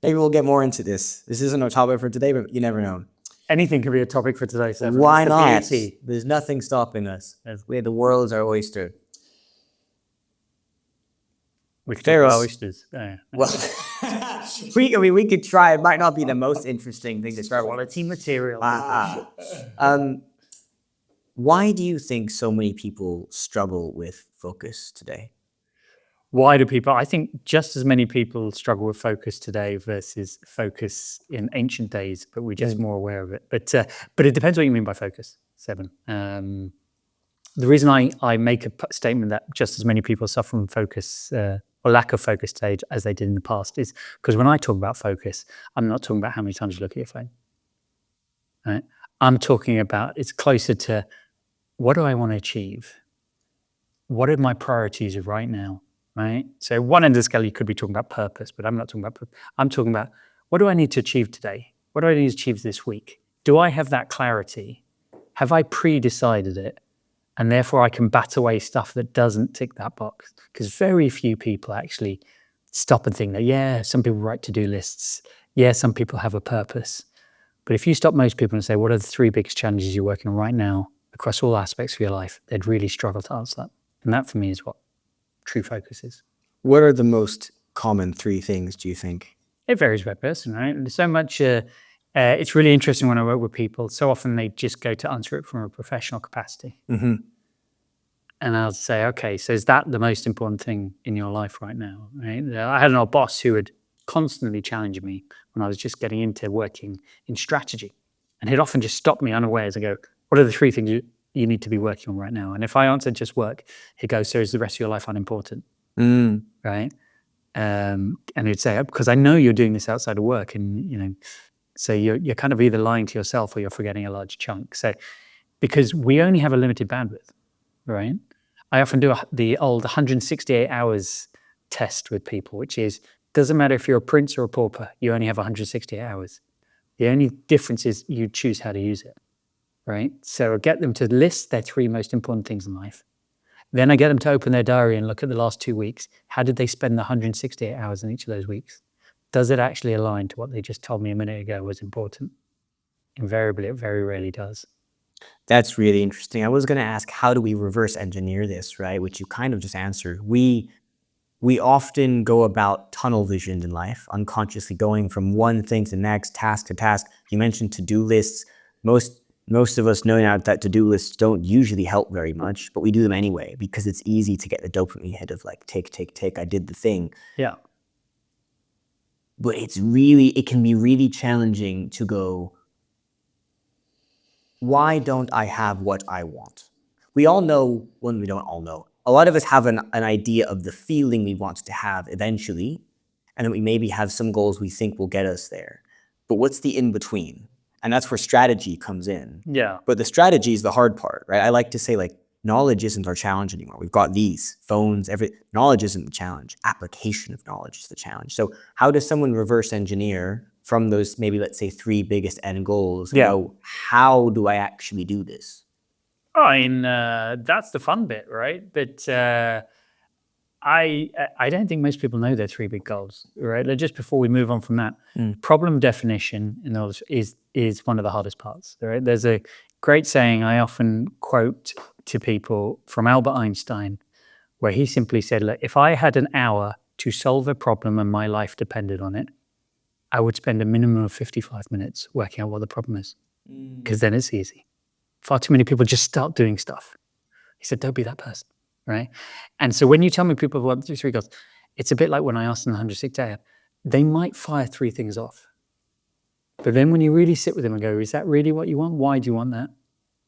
Maybe we'll get more into this. This isn't a topic for today, but you never know. Anything can be a topic for today. So Why not? There's nothing stopping us. The world's our oyster. We could talk about oysters. Well, we could try. It might not be the most interesting thing to try. Quality material. Why do you think so many people struggle with focus today? Why do people? I think just as many people struggle with focus today versus focus in ancient days, but we're just more aware of it. But it depends what you mean by focus, Seven. The reason I make a statement that just as many people suffer from focus or lack of focus today as they did in the past is because when I talk about focus, I'm not talking about how many times you look at your phone. Right? I'm talking about it's closer to what do I want to achieve? What are my priorities right now? Right? So one end of the scale, you could be talking about purpose, but I'm not talking about purpose. I'm talking about what do I need to achieve today? What do I need to achieve this week? Do I have that clarity? Have I pre-decided it? And therefore I can bat away stuff that doesn't tick that box. Because very few people actually stop and think that, yeah, some people write to-do lists. Yeah, some people have a purpose. But if you stop most people and say, what are the 3 biggest challenges you're working on right now across all aspects of your life, they'd really struggle to answer that. And that for me is what true focus is. What are the most common 3 things, do you think? It varies by person, right? There's so much, it's really interesting when I work with people. So often they just go to answer it from a professional capacity. Mm-hmm. And I'll say, okay, so is that the most important thing in your life right now? Right? I had an old boss who would constantly challenge me when I was just getting into working in strategy. And he'd often just stop me unawares and go, what are the 3 things you need to be working on right now? And if I answered just work, he'd go, so is the rest of your life unimportant? Right? And he'd say, because I know you're doing this outside of work. And, so you're kind of either lying to yourself or you're forgetting a large chunk. So because we only have a limited bandwidth, right? I often do the old 168 hours test with people, which is, doesn't matter if you're a prince or a pauper, you only have 168 hours. The only difference is you choose how to use it, right? So I get them to list their 3 most important things in life. Then I get them to open their diary and look at the last 2 weeks. How did they spend the 168 hours in each of those weeks? Does it actually align to what they just told me a minute ago was important? Invariably, it very rarely does. That's really interesting. I was going to ask, how do we reverse engineer this, right? Which you kind of just answered. We often go about tunnel vision in life, unconsciously going from one thing to the next, task to task. You mentioned to-do lists. Most of us know now that to-do lists don't usually help very much, but we do them anyway because it's easy to get the dopamine hit of like, tick, tick, tick, I did the thing. Yeah. But it can be really challenging to go, why don't I have what I want? We all know, well, we don't all know. A lot of us have an idea of the feeling we want to have eventually, and then we maybe have some goals we think will get us there. But what's the in-between? And that's where strategy comes in. Yeah. But the strategy is the hard part, right? I like to say, like, knowledge isn't our challenge anymore. We've got these phones, knowledge isn't the challenge. Application of knowledge is the challenge. So how does someone reverse engineer from those, maybe let's say 3 biggest end goals? Yeah. Go, how do I actually do this? I mean, that's the fun bit, right? But I don't think most people know their 3 big goals, right? Just before we move on from that, problem definition in those is one of the hardest parts, right? There's a great saying I often quote to people from Albert Einstein, where he simply said, look, if I had an hour to solve a problem and my life depended on it, I would spend a minimum of 55 minutes working out what the problem is, because then it's easy. Far too many people just start doing stuff. He said, don't be that person, right? And so when you tell me people want 3 goals, it's a bit like when I asked them 106 hours, they might fire 3 things off. But then when you really sit with them and go, is that really what you want? Why do you want that?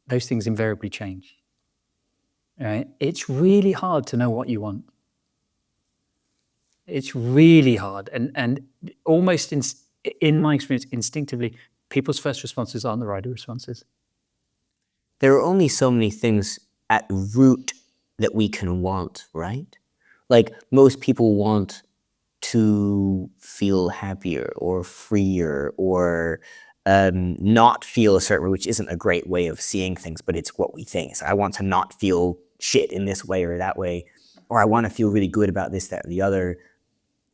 Those things invariably change, right? It's really hard to know what you want. It's really hard. And almost in my experience, instinctively, people's first responses aren't the right responses. There are only so many things at root that we can want, right? Like most people want to feel happier or freer or not feel a certain way, which isn't a great way of seeing things, but it's what we think. So I want to not feel shit in this way or that way, or I want to feel really good about this, that, or the other.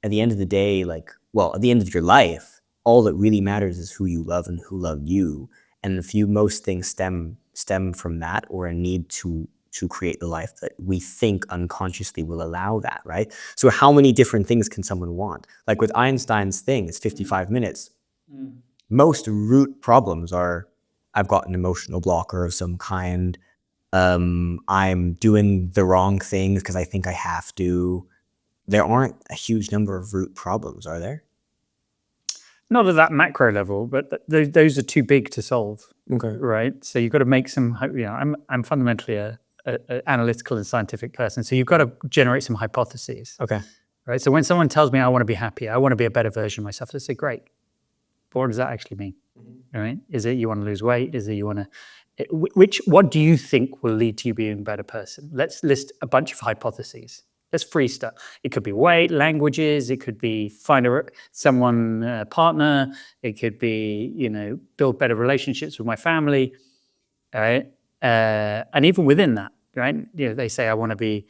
At the end of the day, like well, at the end of your life, all that really matters is who you love and who loved you. And most things stem from that, or a need to create the life that we think unconsciously will allow that, right? So how many different things can someone want? Like with Einstein's thing, it's 55 minutes. Most root problems are, I've got an emotional blocker of some kind. I'm doing the wrong things because I think I have to. There aren't a huge number of root problems, are there? Not at that macro level, but those are too big to solve. Okay. Right. So you've got to make some. I'm fundamentally a analytical and scientific person. So you've got to generate some hypotheses. Okay. Right. So when someone tells me I want to be happy, I want to be a better version of myself, I say, great. But what does that actually mean? Right? Is it you want to lose weight? Is it you want to? What do you think will lead to you being a better person? Let's list a bunch of hypotheses. Let's free stuff. It could be weight, languages. It could be find someone partner. It could be build better relationships with my family. All right, and even within that, right? They say I want to be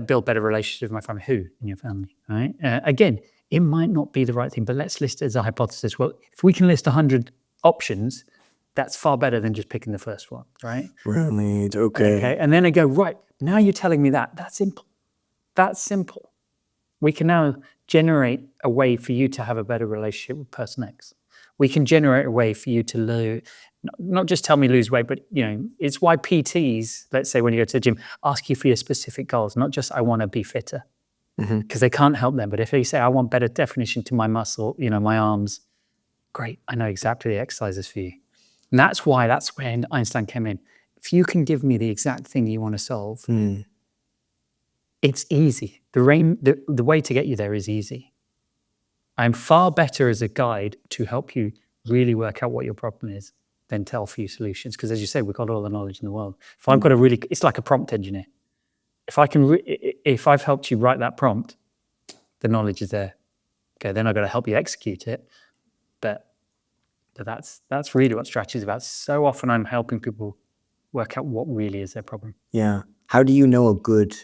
build better relationships with my family. Who in your family? Right? Again, it might not be the right thing, but let's list it as a hypothesis. Well, if we can list 100 options, that's far better than just picking the first one, right? Right. Okay. And then I go, right, now you're telling me that. That's simple. That's simple. We can now generate a way for you to have a better relationship with person X. We can generate a way for you to not just tell me lose weight, but it's why PTs, let's say when you go to the gym, ask you for your specific goals, not just I want to be fitter. Because they can't help them. But if they say, I want better definition to my muscle, my arms, great, I know exactly the exercises for you. And that's when Einstein came in. If you can give me the exact thing you want to solve, it's easy. The way to get you there is easy. I'm far better as a guide to help you really work out what your problem is than tell for you solutions. Because as you say, we've got all the knowledge in the world. If I've got it's like a prompt engineer. If I've helped you write that prompt, the knowledge is there. Okay, then I've got to help you execute it. But that's really what strategy is about. So often I'm helping people work out what really is their problem. Yeah. How do you know a good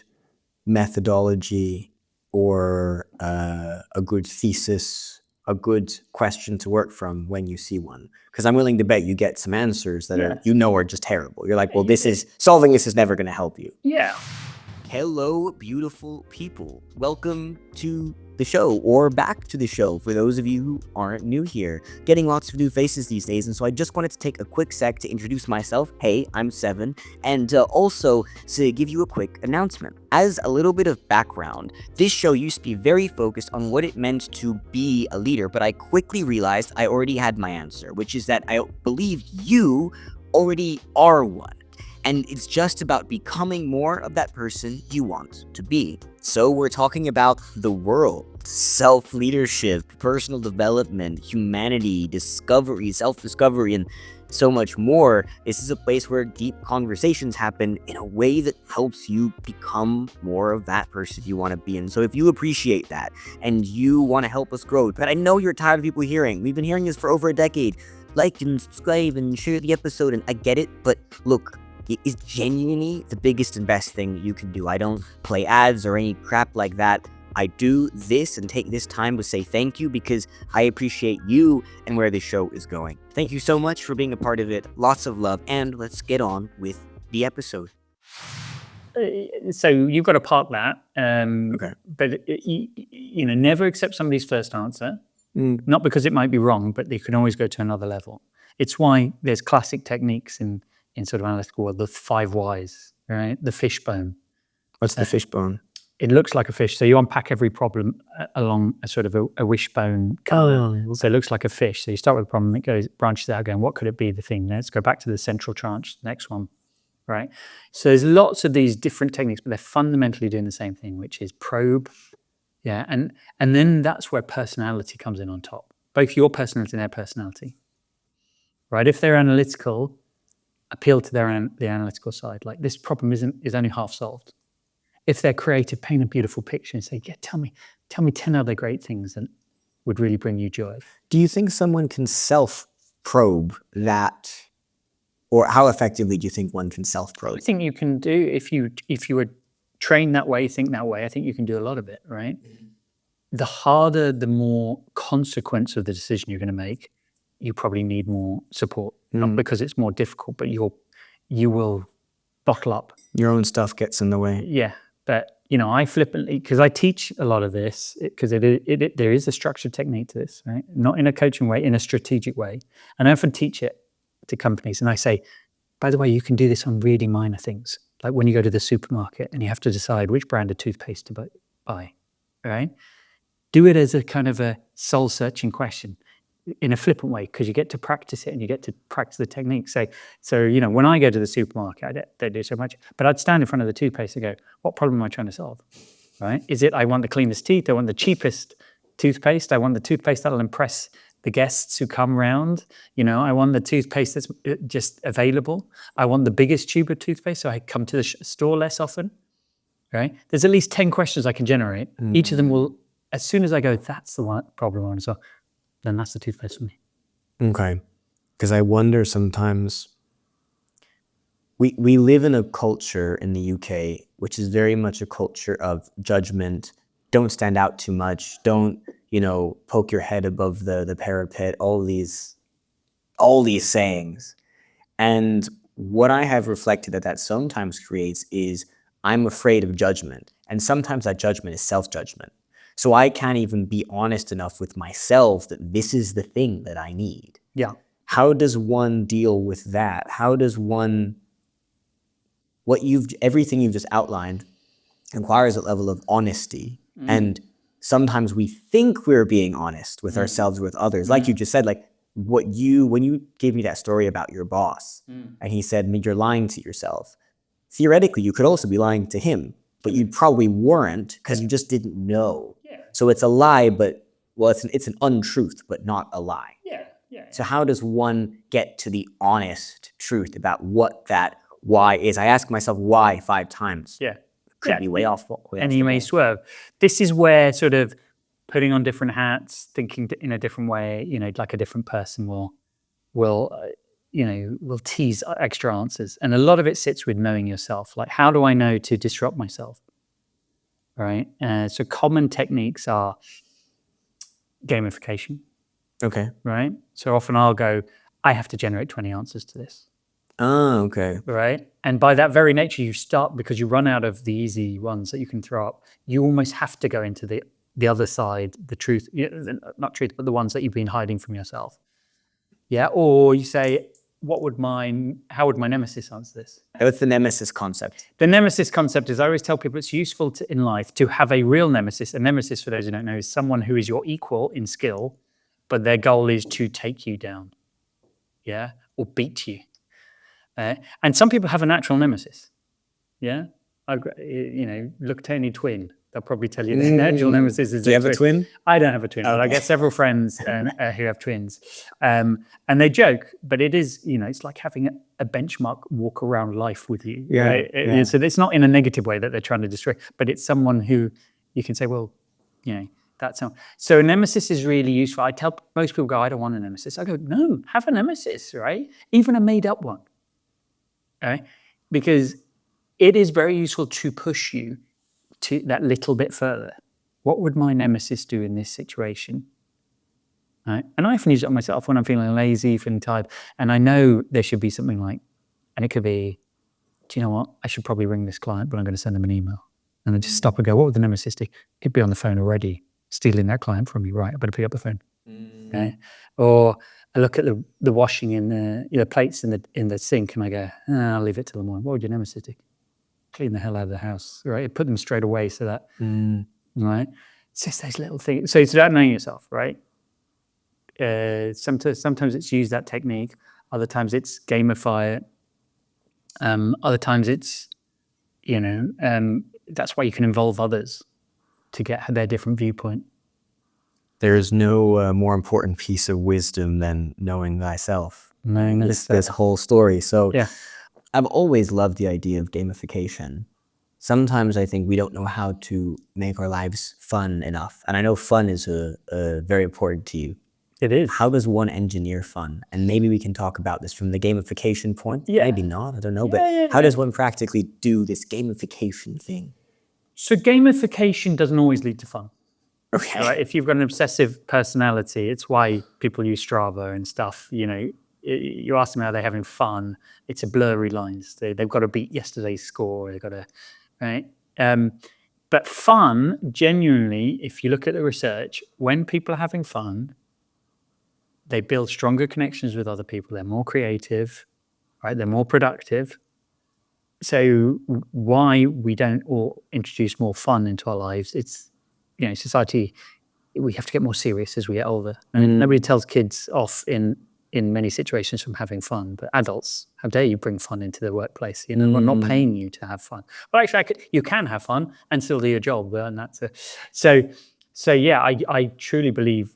methodology or a good thesis, a good question to work from when you see one? Because I'm willing to bet you get some answers that are just terrible. You're like, well, solving this is never going to help you. Yeah. Hello, beautiful people. Welcome to the show, or back to the show for those of you who aren't new here. Getting lots of new faces these days, and so I just wanted to take a quick sec to introduce myself. Hey, I'm Seven, and also to give you a quick announcement. As a little bit of background, this show used to be very focused on what it meant to be a leader, but I quickly realized I already had my answer, which is that I believe you already are one. And it's just about becoming more of that person you want to be. So we're talking about the world, self-leadership, personal development, humanity, discovery, self-discovery, and so much more. This is a place where deep conversations happen in a way that helps you become more of that person you want to be. And so if you appreciate that and you want to help us grow, but I know you're tired of people we've been hearing this for over a decade, like and subscribe and share the episode, and I get it, but look, it is genuinely the biggest and best thing you can do. I don't play ads or any crap like that. I do this and take this time to say thank you because I appreciate you and where this show is going. Thank you so much for being a part of it. Lots of love, and let's get on with the episode. So you've got to park that. Okay. But never accept somebody's first answer. Not because it might be wrong, but they can always go to another level. It's why there's classic techniques in sort of analytical world, the 5 whys, right? The fishbone. What's the fishbone? It looks like a fish. So you unpack every problem along a sort of a wishbone. Oh. So it looks like a fish. So you start with a problem, it branches out going, what could it be, the thing? Let's go back to the central tranche, next one, right? So there's lots of these different techniques, but they're fundamentally doing the same thing, which is probe. Yeah, and then that's where personality comes in on top. Both your personality and their personality, right? If they're analytical, appeal to the analytical side. Like, this problem is only half solved. If they're creative, paint a beautiful picture and say, yeah, tell me 10 other great things that would really bring you joy. Do you think someone can self-probe that, or how effectively do you think one can self-probe? I think you can do, if you were trained that way, think that way, I think you can do a lot of it, right? the harder, the more consequence of the decision you're going to make, you probably need more support. Not because it's more difficult, but you will bottle up. Your own stuff gets in the way. Yeah, but I flippantly, because I teach a lot of this, because there is a structured technique to this, right? Not in a coaching way, in a strategic way. And I often teach it to companies, and I say, by the way, you can do this on really minor things, like when you go to the supermarket and you have to decide which brand of toothpaste to buy, right? Do it as a kind of a soul-searching question in a flippant way, because you get to practice it and you get to practice the technique. So when I go to the supermarket, I don't do so much, but I'd stand in front of the toothpaste and go, what problem am I trying to solve, right? Is it I want the cleanest teeth? I want the cheapest toothpaste. I want the toothpaste that'll impress the guests who come round. I want the toothpaste that's just available. I want the biggest tube of toothpaste so I come to the store less often, right? There's at least 10 questions I can generate. Each of them will, as soon as I go, that's the one problem I want to solve, then that's the toothpaste for me. Okay. Because I wonder sometimes, we live in a culture in the UK, which is very much a culture of judgment. Don't stand out too much. Don't, poke your head above the parapet, all these sayings. And what I have reflected that sometimes creates is I'm afraid of judgment. And sometimes that judgment is self-judgment. So I can't even be honest enough with myself that this is the thing that I need. Yeah. How does one deal with that? How does one, everything you've just outlined requires a level of honesty. And sometimes we think we're being honest with ourselves or with others. Like you just said, like when you gave me that story about your boss and he said, you're lying to yourself. Theoretically, you could also be lying to him, but you probably weren't because you just didn't know. Yeah. So it's a lie, but it's an untruth, but not a lie. Yeah. So how does one get to the honest truth about what that why is? I ask myself why 5 times. Yeah. Could be way off. And you may swerve. This is where sort of putting on different hats, thinking in a different way, like a different person will tease extra answers. And a lot of it sits with knowing yourself. Like, how do I know to disrupt myself? Right. So common techniques are gamification. Okay. Right. So often I'll go, I have to generate 20 answers to this. Oh, okay. Right. And by that very nature, you start, because you run out of the easy ones that you can throw up, you almost have to go into the other side, the truth, not truth, but the ones that you've been hiding from yourself. Yeah. Or you say, how would my nemesis answer this? What's the nemesis concept? The nemesis concept is, I always tell people it's useful in life to have a real nemesis. A nemesis, for those who don't know, is someone who is your equal in skill, but their goal is to take you down. Yeah. Or beat you. And some people have a natural nemesis. Yeah. Look at any twin. They'll probably tell you their natural nemesis is. Do you have a twin? I don't have a twin, but I get several friends who have twins. And they joke, but it is, it's like having a benchmark walk around life with you. Yeah, Right? yeah. So it's not in a negative way that they're trying to destroy, but it's someone who you can say, well, that's how. So a nemesis is really useful. I tell most people, I don't want a nemesis. I go, no, have a nemesis, right? Even a made up one. Right? Because it is very useful to push you to that little bit further. What would my nemesis do in this situation? Right? And I often use it on myself when I'm feeling lazy, feeling tired, and I know there should be something like, and it could be, do you know what? I should probably ring this client, but I'm going to send them an email. And I just stop and go, what would the nemesis do? It'd be on the phone already, stealing that client from you, right? I better pick up the phone. Okay? Or I look at the washing in the plates in the sink, and I go, I'll leave it till the morning. What would your nemesis do? Clean the hell out of the house, right? Put them straight away so that, right? It's just those little things. So it's about knowing yourself, right? Sometimes it's use that technique. Other times it's gamify it. Other times it's, that's why you can involve others to get their different viewpoint. There is no more important piece of wisdom than knowing thyself. Knowing this whole story. So yeah. I've always loved the idea of gamification. Sometimes I think we don't know how to make our lives fun enough. And I know fun is very important to you. It is. How does one engineer fun? And maybe we can talk about this from the gamification point. Yeah. Maybe not, I don't know. But how does one practically do this gamification thing? So gamification doesn't always lead to fun. Okay. Right? If you've got an obsessive personality, it's why people use Strava and stuff. You know, you ask them how they're having fun. It's a blurry lines. They've got to beat yesterday's score. They've got to, right? But fun, genuinely, if you look at the research, when people are having fun, they build stronger connections with other people. They're more creative, right? They're more productive. So why we don't all introduce more fun into our lives? It's, you know, society, we have to get more serious as we get older. And nobody tells kids off in many situations from having fun, but adults, how dare you bring fun into the workplace? You know, we're not paying you to have fun. Well, actually, you can have fun and still do your job, and that's so yeah. I truly believe,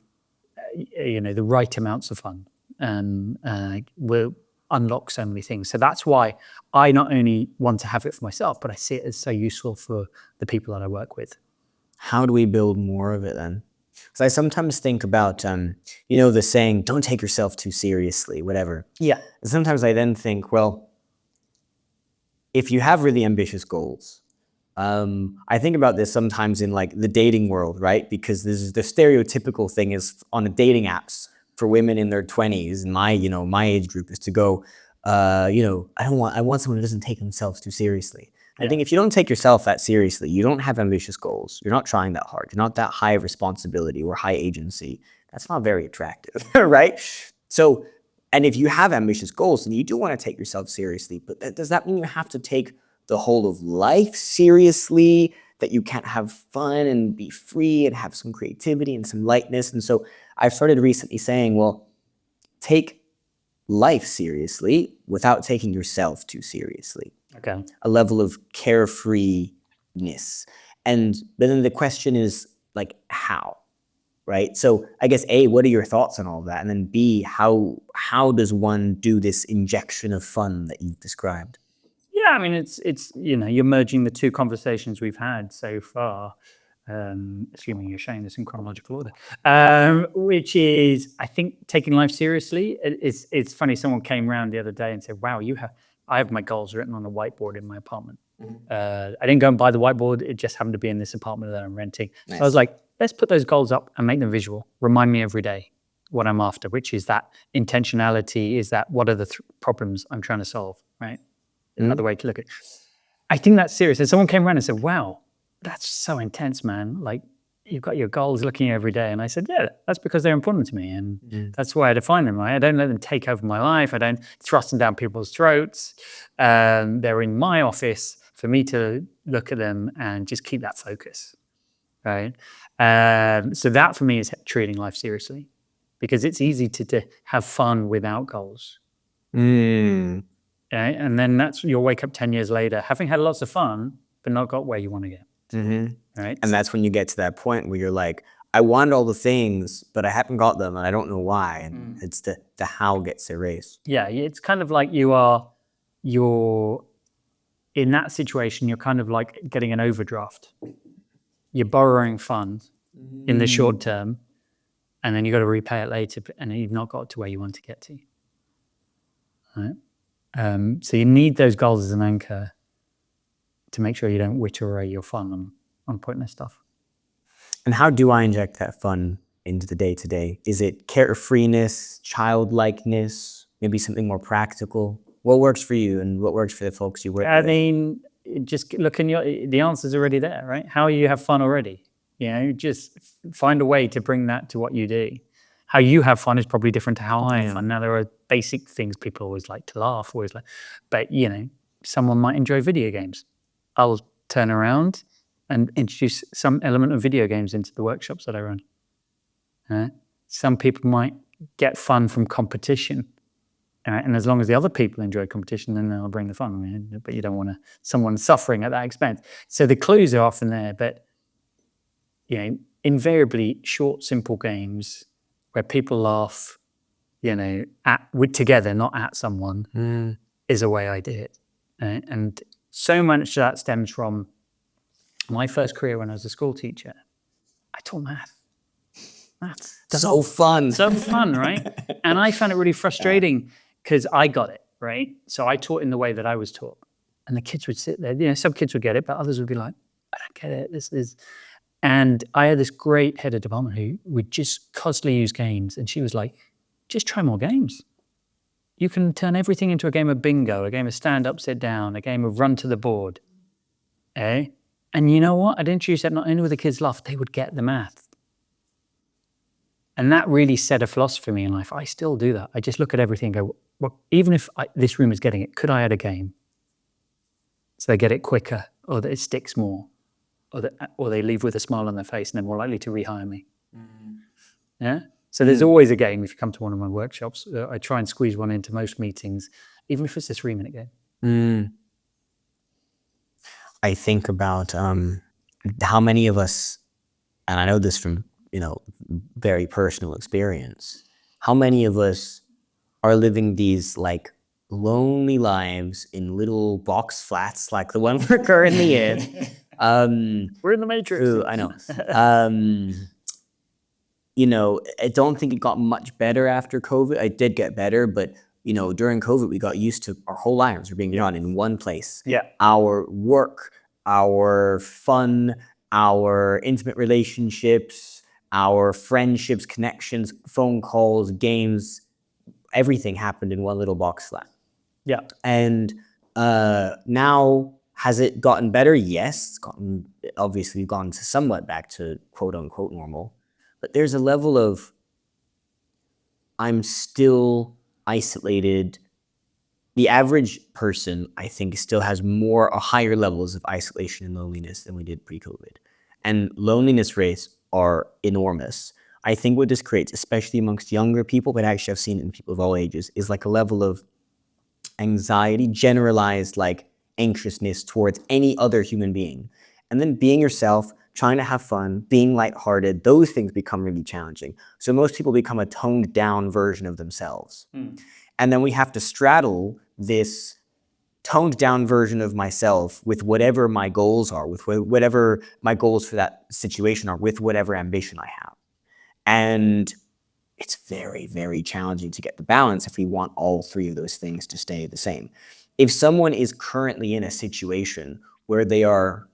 you know, the right amounts of fun will unlock so many things. So that's why I not only want to have it for myself, but I see it as so useful for the people that I work with. How do we build more of it then? Because I sometimes think about, you know, the saying, don't take yourself too seriously, whatever. Yeah. And sometimes I then think, well, if you have really ambitious goals, I think about this sometimes in like the dating world, right? Because this is the stereotypical thing is on the dating apps for women in their 20s, and my age group is to go, you know, I want someone who doesn't take themselves too seriously. I think if you don't take yourself that seriously, you don't have ambitious goals, you're not trying that hard, you're not that high of responsibility or high agency, that's not very attractive, right? So, and if you have ambitious goals, then you do want to take yourself seriously, but does that mean you have to take the whole of life seriously, that you can't have fun and be free and have some creativity and some lightness? And so I've started recently saying, well, take life seriously without taking yourself too seriously. Okay. A level of carefreeness. But then the question is like, how? Right? So I guess A, what are your thoughts on all that? And then B, how does one do this injection of fun that you've described? Yeah, I mean, it's you know, you're merging the two conversations we've had so far, assuming you're showing this in chronological order, which is, I think, taking life seriously. It's funny. Someone came around the other day and said, "Wow, I have my goals written on a whiteboard in my apartment. I didn't go and buy the whiteboard; it just happened to be in this apartment that I'm renting." Nice. So I was like, "Let's put those goals up and make them visual. Remind me every day what I'm after, which is that intentionality. Is that what are the problems I'm trying to solve, right?" Another way to look at it. I think that's serious. And someone came around and said, "Wow, that's so intense, man. Like, you've got your goals looking every day." And I said, "Yeah, that's because they're important to me. And that's why I define them, right? I don't let them take over my life. I don't thrust them down people's throats. They're in my office for me to look at them and just keep that focus, right?" So that for me is treating life seriously, because it's easy to have fun without goals. Okay? And then you'll wake up 10 years later, having had lots of fun, but not got where you want to get. Right? And that's when you get to that point where you're like, I want all the things, but I haven't got them and I don't know why. And it's the how gets erased. Yeah, it's kind of like you're in that situation, you're kind of like getting an overdraft. You're borrowing funds in the short term, and then you've got to repay it later, and you've not got to where you want to get to. Right? So you need those goals as an anchor to make sure you don't witter away your fun on pointless stuff. And how do I inject that fun into the day-to-day? Is it carefreeness, childlikeness, maybe something more practical? What works for you and what works for the folks you work with? I mean, just look in the answer's already there, right? How you have fun already. You know, just find a way to bring that to what you do. How you have fun is probably different to how I have fun. Now, there are basic things people always like to laugh, but you know, someone might enjoy video games. I'll turn around and introduce some element of video games into the workshops that I run. Some people might get fun from competition. And as long as the other people enjoy competition, then they'll bring the fun. But you don't want someone suffering at that expense. So the clues are often there, but you know, invariably short, simple games where people laugh, you know, together, not at someone, is a way I do it. And so much of that stems from my first career when I was a school teacher. I taught math. Maths. So fun. So fun, right? And I found it really frustrating because I got it, right? So I taught in the way that I was taught. And the kids would sit there, you know, some kids would get it, but others would be like, I don't get it. And I had this great head of department who would just constantly use games. And she was like, just try more games. You can turn everything into a game of bingo, a game of stand up, sit down, a game of run to the board. Eh? And you know what? I'd introduce that not only would the kids laugh, they would get the math. And that really set a philosophy for me in life. I still do that. I just look at everything and go, well, even if this room is getting it, could I add a game? So they get it quicker, or that it sticks more, or they leave with a smile on their face and they're more likely to rehire me. Yeah? So there's always a game if you come to one of my workshops. I try and squeeze one into most meetings, even if it's a 3-minute game. I think about how many of us, and I know this from, very personal experience, how many of us are living these like lonely lives in little box flats like the one we're currently in. We're in the Matrix. I know. I don't think it got much better after COVID. It did get better, but during COVID, we got used to our whole lives were being done in one place. Yeah. Our work, our fun, our intimate relationships, our friendships, connections, phone calls, games, everything happened in one little box flat. Yeah. And now, has it gotten better? Yes, obviously we've gone to somewhat back to quote unquote normal. But there's a level of, I'm still isolated. The average person, I think, still has higher levels of isolation and loneliness than we did pre-COVID. And loneliness rates are enormous. I think what this creates, especially amongst younger people, but actually I've seen it in people of all ages, is like a level of anxiety, generalized like anxiousness towards any other human being. And then being yourself, trying to have fun, being lighthearted, those things become really challenging. So most people become a toned down version of themselves. And then we have to straddle this toned down version of myself with whatever my goals are, with whatever my goals for that situation are, with whatever ambition I have. And it's very, very challenging to get the balance if we want all three of those things to stay the same. If someone is currently in a situation where they are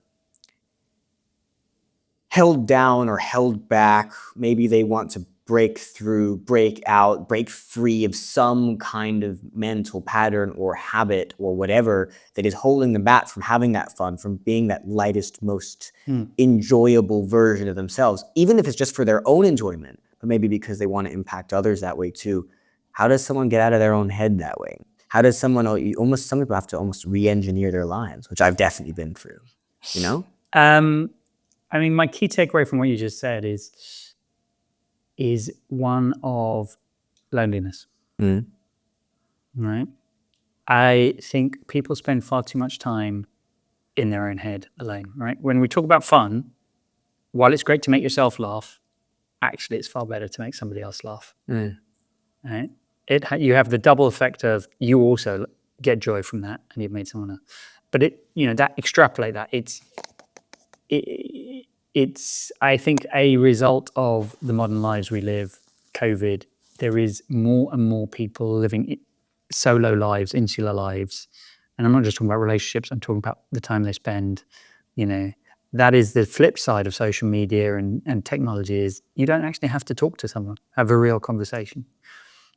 held down or held back, maybe they want to break through, break out, break free of some kind of mental pattern or habit or whatever that is holding them back from having that fun, from being that lightest, most enjoyable version of themselves, even if it's just for their own enjoyment, but maybe because they want to impact others that way too. How does someone get out of their own head that way? How does some people have to almost re-engineer their lives, which I've definitely been through, I mean, my key takeaway from what you just said is one of loneliness. Right? I think people spend far too much time in their own head alone, right? When we talk about fun, while it's great to make yourself laugh, actually it's far better to make somebody else laugh. Right? You have the double effect of you also get joy from that and you've made someone else. But extrapolate that, it's, I think, a result of the modern lives we live, COVID. There is more and more people living solo lives, insular lives. And I'm not just talking about relationships, I'm talking about the time they spend. That is the flip side of social media and technology is you don't actually have to talk to someone, have a real conversation.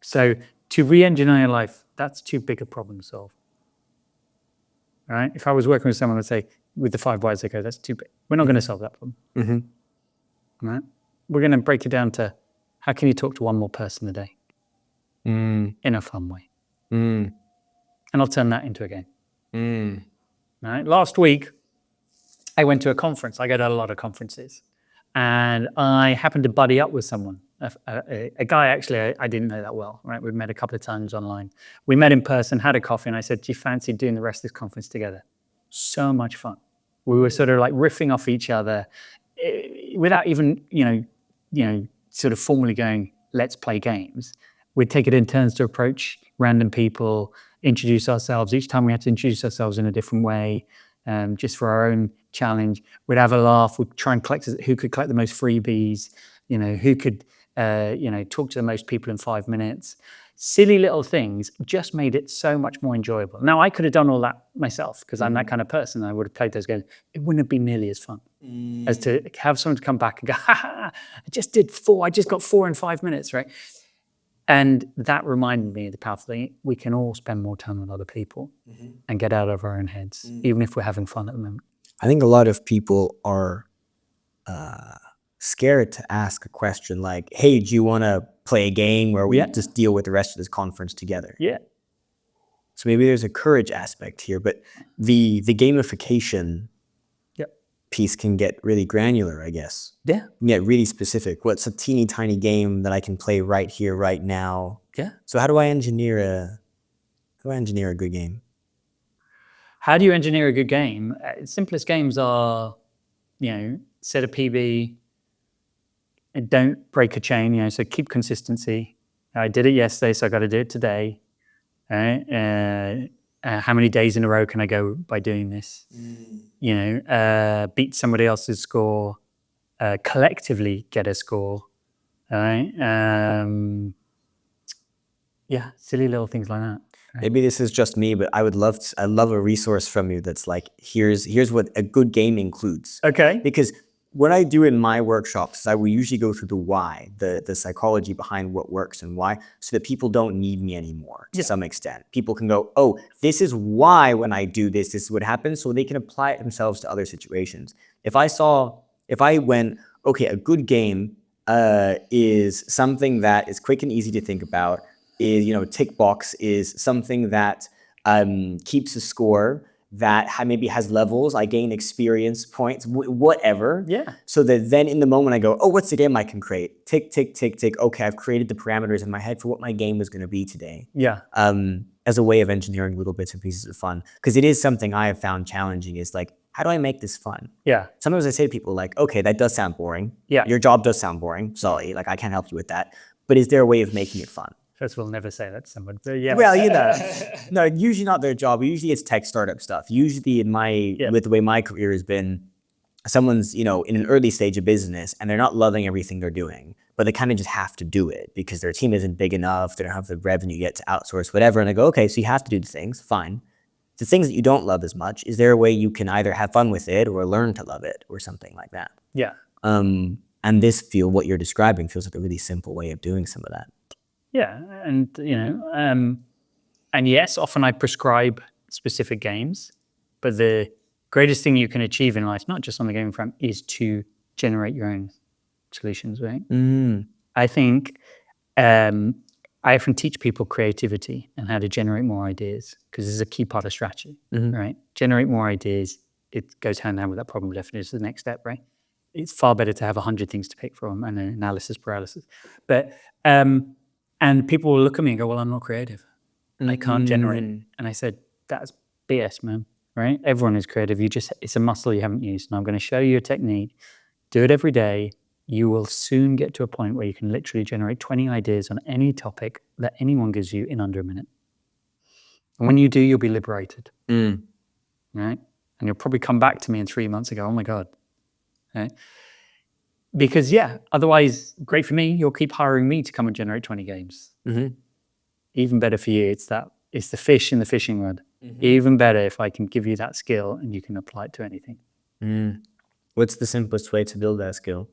So to re-engineer your life, that's too big a problem to solve. Right? If I was working with someone, I'd say, with the 5 whys, they go, that's too big. We're not going to solve that problem. Right? We're going to break it down to how can you talk to one more person a day in a fun way? And I'll turn that into a game. Right? Last week, I went to a conference. I go to a lot of conferences. And I happened to buddy up with someone, a guy actually I didn't know that well. Right? We've met a couple of times online. We met in person, had a coffee, and I said, do you fancy doing the rest of this conference together? So much fun. We were sort of like riffing off each other without even, sort of formally going, let's play games. We'd take it in turns to approach random people, introduce ourselves. Each time we had to introduce ourselves in a different way, just for our own challenge. We'd have a laugh. We'd try and collect who could collect the most freebies, who could talk to the most people in 5 minutes. Silly little things just made it so much more enjoyable. Now, I could have done all that myself because I'm that kind of person. I would have played those games. It wouldn't have been nearly as fun as to have someone to come back and go, ha ha, I just did 4. I just got 4 in 5 minutes, right? And that reminded me of the powerful thing. We can all spend more time with other people and get out of our own heads, even if we're having fun at the moment. I think a lot of people are scared to ask a question like, hey, do you want to play a game where we just deal with the rest of this conference together? Yeah. So maybe there's a courage aspect here, but the gamification piece can get really granular, I guess. Yeah. Get really specific. What's a teeny tiny game that I can play right here, right now? Yeah. So how do I engineer a good game? How do you engineer a good game? Simplest games are, set a PB, and don't break a chain, so keep consistency. I did it yesterday, so I got to do it today. Right? How many days in a row can I go by doing this? Beat somebody else's score, collectively get a score. All right? Silly little things like that. Right? Maybe this is just me, but I love a resource from you that's like, here's what a good game includes. Okay. Because what I do in my workshops is I will usually go through the why, the psychology behind what works and why, so that people don't need me anymore to some extent. People can go, oh, this is why when I do this is what happens, so they can apply it themselves to other situations. If I went, okay, a good game is something that is quick and easy to think about, is, tick box is something that keeps a score, that maybe has levels, I gain experience points, whatever. Yeah. So that then in the moment I go, oh, what's the game I can create? Tick, tick, tick, tick. Okay, I've created the parameters in my head for what my game is going to be today. Yeah. As a way of engineering little bits and pieces of fun. Because it is something I have found challenging, is like, how do I make this fun? Yeah. Sometimes I say to people like, okay, that does sound boring. Yeah. Your job does sound boring. Sorry, like I can't help you with that. But is there a way of making it fun? First of all, never say that to someone. But yeah. Well, no, usually not their job. Usually it's tech startup stuff. Usually with the way my career has been, someone's, in an early stage of business and they're not loving everything they're doing, but they kind of just have to do it because their team isn't big enough. They don't have the revenue yet to outsource, whatever. And I go, okay, so you have to do the things, fine. The things that you don't love as much, is there a way you can either have fun with it or learn to love it or something like that? Yeah. And what you're describing feels like a really simple way of doing some of that. Yeah, and and yes, often I prescribe specific games, but the greatest thing you can achieve in life, not just on the gaming front, is to generate your own solutions, right? I think I often teach people creativity and how to generate more ideas, because this is a key part of strategy, right? Generate more ideas. It goes hand in hand with that problem definition. It's the next step, right? It's far better to have 100 things to pick from and an analysis paralysis. But and people will look at me and go, well, I'm not creative. I can't generate. And I said, that's BS, man, right? Everyone is creative. It's a muscle you haven't used. And I'm going to show you a technique. Do it every day. You will soon get to a point where you can literally generate 20 ideas on any topic that anyone gives you in under a minute. And when you do, you'll be liberated, right? And you'll probably come back to me in 3 months and go, oh my God, right? Because otherwise, great for me, you'll keep hiring me to come and generate 20 games. Even better for you, it's the fish in the fishing rod. Even better if I can give you that skill and you can apply it to anything. What's the simplest way to build that skill?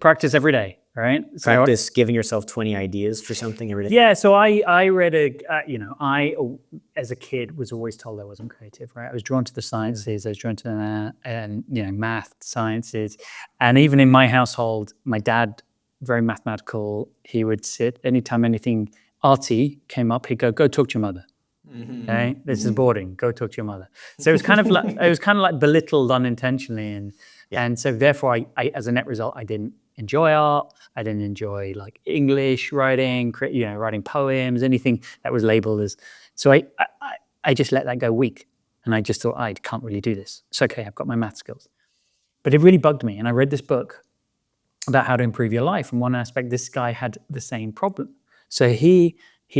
Practice every day, right? Practice giving yourself 20 ideas for something every day? Yeah, so I read I, as a kid, was always told I wasn't creative, right? I was drawn to the sciences, I was drawn to math, sciences. And even in my household, my dad, very mathematical, he would sit, anytime anything arty came up, he'd go talk to your mother. Okay, this is boring. Go talk to your mother. So it was kind of like belittled unintentionally, and so therefore, I as a net result, I didn't enjoy art. I didn't enjoy like English writing, writing poems, anything that was labeled as. So I just let that go weak, and I just thought I can't really do this. It's okay. I've got my math skills, but it really bugged me, and I read this book about how to improve your life. And one aspect, this guy had the same problem. So he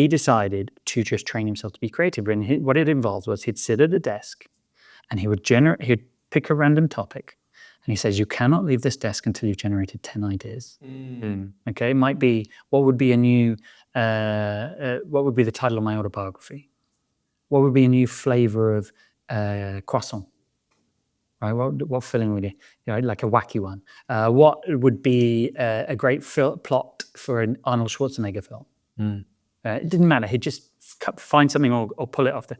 decided to just train himself to be creative. And what it involved was he'd sit at a desk and he'd pick a random topic And he says, you cannot leave this desk until you've generated 10 ideas. Okay, it might be, what would be the title of my autobiography? What would be a new flavor of croissant? Right, what filling would you know, like a wacky one? What would be a great plot for an Arnold Schwarzenegger film? It didn't matter. He'd just find something or pull it off the.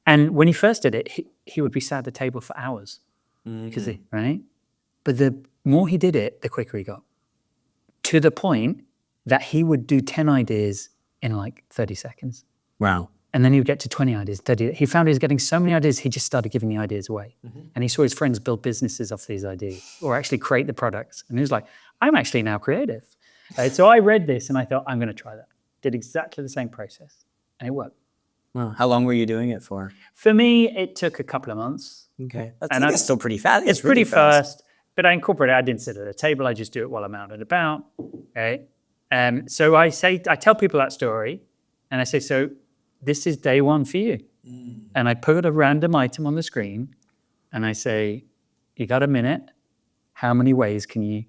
And when he first did it, he would be sat at the table for hours. Because right? But the more he did it, the quicker he got. To the point that he would do 10 ideas in like 30 seconds. Wow. And then he would get to 20 ideas, 30. He found he was getting so many ideas, he just started giving the ideas away. And he saw his friends build businesses off these ideas or actually create the products. And he was like, I'm actually now creative. So I read this and I thought, I'm going to try that. Did exactly the same process. And it worked. Wow. How long were you doing it for? For me, it took a couple of months. Okay. That's still pretty fast. It's pretty fast. But I incorporated it. I didn't sit at a table. I just do it while I'm out and about. Okay. So I tell people that story and I say, so this is day one for you. And I put a random item on the screen and I say, you got a minute. How many ways can you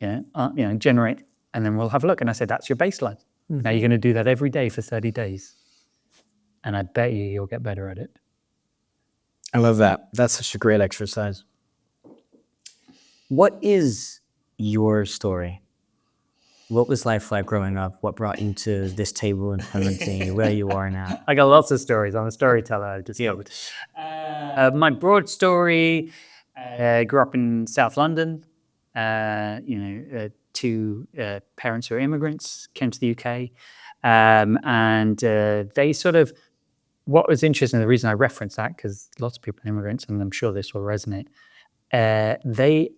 generate? And then we'll have a look. And I said, that's your baseline. Now you're going to do that every day for 30 days. And I bet you'll get better at it. I love that. That's such a great exercise. What is your story? What was life like growing up? What brought you to this table in Clementine, where you are now? I got lots of stories. I'm a storyteller. I just my broad story, grew up in South London. Two parents who are immigrants, came to the UK. And they sort of, what was interesting, the reason I reference that, because lots of people are immigrants, and I'm sure this will resonate, they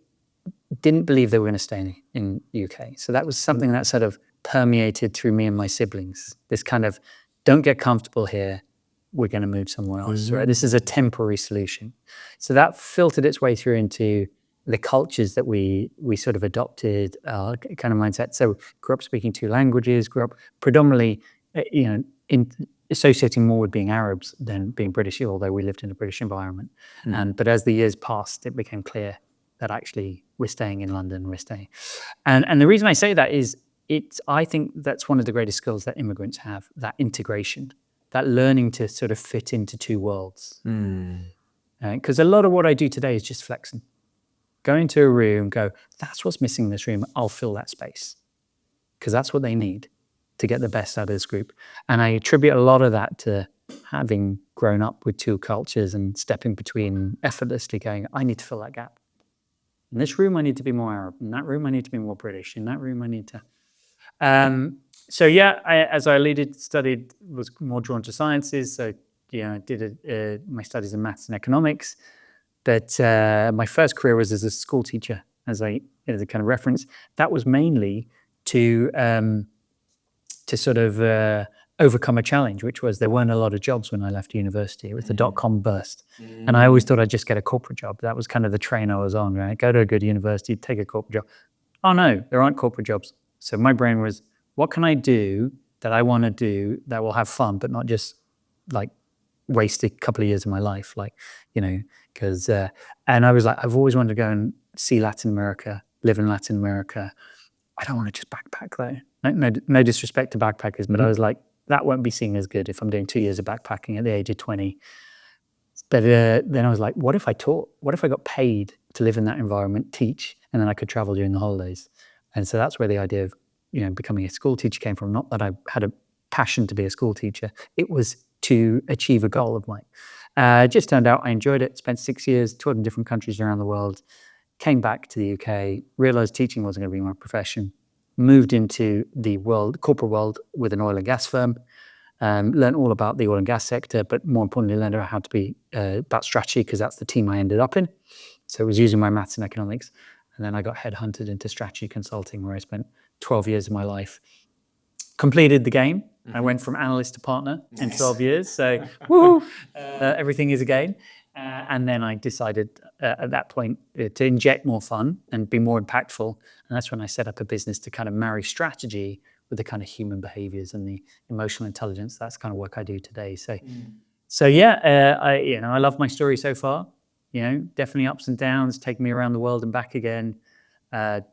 didn't believe they were going to stay in the UK. So that was something that sort of permeated through me and my siblings. This kind of, don't get comfortable here, we're going to move somewhere else. Right? This is a temporary solution. So that filtered its way through into the cultures that we sort of adopted, kind of mindset. So grew up speaking 2 languages, grew up predominantly, associating more with being Arabs than being British, although we lived in a British environment. But as the years passed, it became clear that actually we're staying in London, we're staying. And the reason I say that is I think that's one of the greatest skills that immigrants have, that integration, that learning to sort of fit into 2 worlds. Because a lot of what I do today is just flexing. Go into a room, go, that's what's missing in this room, I'll fill that space. Because that's what they need to get the best out of this group. And I attribute a lot of that to having grown up with 2 cultures and stepping between effortlessly going, I need to fill that gap. In this room, I need to be more Arab. In that room, I need to be more British. In that room, I need to... as I studied, was more drawn to sciences. So, I did my studies in maths and economics. But my first career was as a school teacher, as a kind of reference. That was mainly to sort of overcome a challenge, which was there weren't a lot of jobs when I left university. It was the dot-com burst. And I always thought I'd just get a corporate job. That was kind of the train I was on, right? Go to a good university, take a corporate job. Oh no, there aren't corporate jobs. So my brain was, what can I do that I want to do that will have fun, but not just like waste a couple of years of my life, because, and I was like, I've always wanted to go and see Latin America, live in Latin America. I don't want to just backpack though. No disrespect to backpackers, but I was like, that won't be seen as good if I'm doing 2 years of backpacking at the age of 20. But then I was like, what if I taught? What if I got paid to live in that environment, teach, and then I could travel during the holidays? And so that's where the idea of, becoming a school teacher came from. Not that I had a passion to be a school teacher. It was to achieve a goal of mine. It just turned out I enjoyed it. Spent 6 years, toured in different countries around the world. Came back to the UK, realized teaching wasn't going to be my profession. Moved into the corporate world with an oil and gas firm. Learned all about the oil and gas sector, but more importantly, learned how to be about strategy, because that's the team I ended up in. So I was using my maths and economics. And then I got headhunted into strategy consulting, where I spent 12 years of my life. Completed the game. I went from analyst to partner in 12 years. So woo, everything is a game. And then I decided at that point to inject more fun and be more impactful. And that's when I set up a business to kind of marry strategy with the kind of human behaviors and the emotional intelligence. That's the kind of work I do today. I love my story so far. Definitely ups and downs, taking me around the world and back again,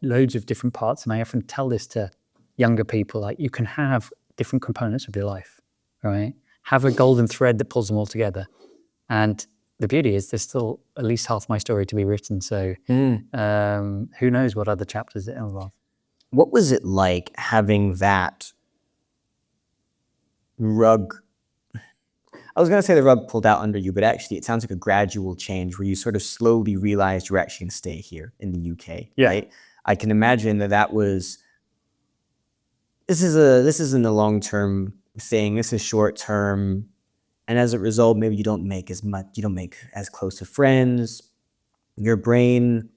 loads of different parts. And I often tell this to younger people, like, you can have different components of your life, right? Have a golden thread that pulls them all together. And the beauty is there's still at least half my story to be written. So who knows what other chapters it involve. What was it like having that rug? I was going to say the rug pulled out under you, but actually it sounds like a gradual change where you sort of slowly realized you're actually going to stay here in the UK, right? I can imagine that was, this isn't a long-term thing, this is short-term, and as a result, maybe you don't make as close of friends, your brain,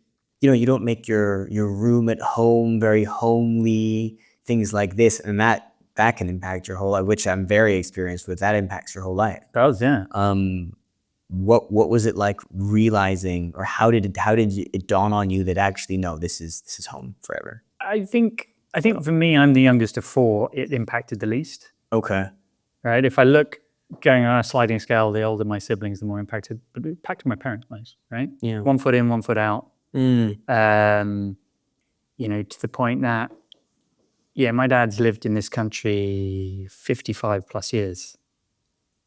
you don't make your room at home very homely, things like this, and that can impact your whole life, which I'm very experienced with. That impacts your whole life. It does, yeah. What was it like realizing, or how did it dawn on you that actually, no, this is home forever? I think for me, I'm the youngest of four. It impacted the least. Okay. Right. If I look going on a sliding scale, the older my siblings, the more impacted. But it impacted my parents most. Right. Yeah. 1 foot in, 1 foot out. To the point that, my dad's lived in this country 55 plus years.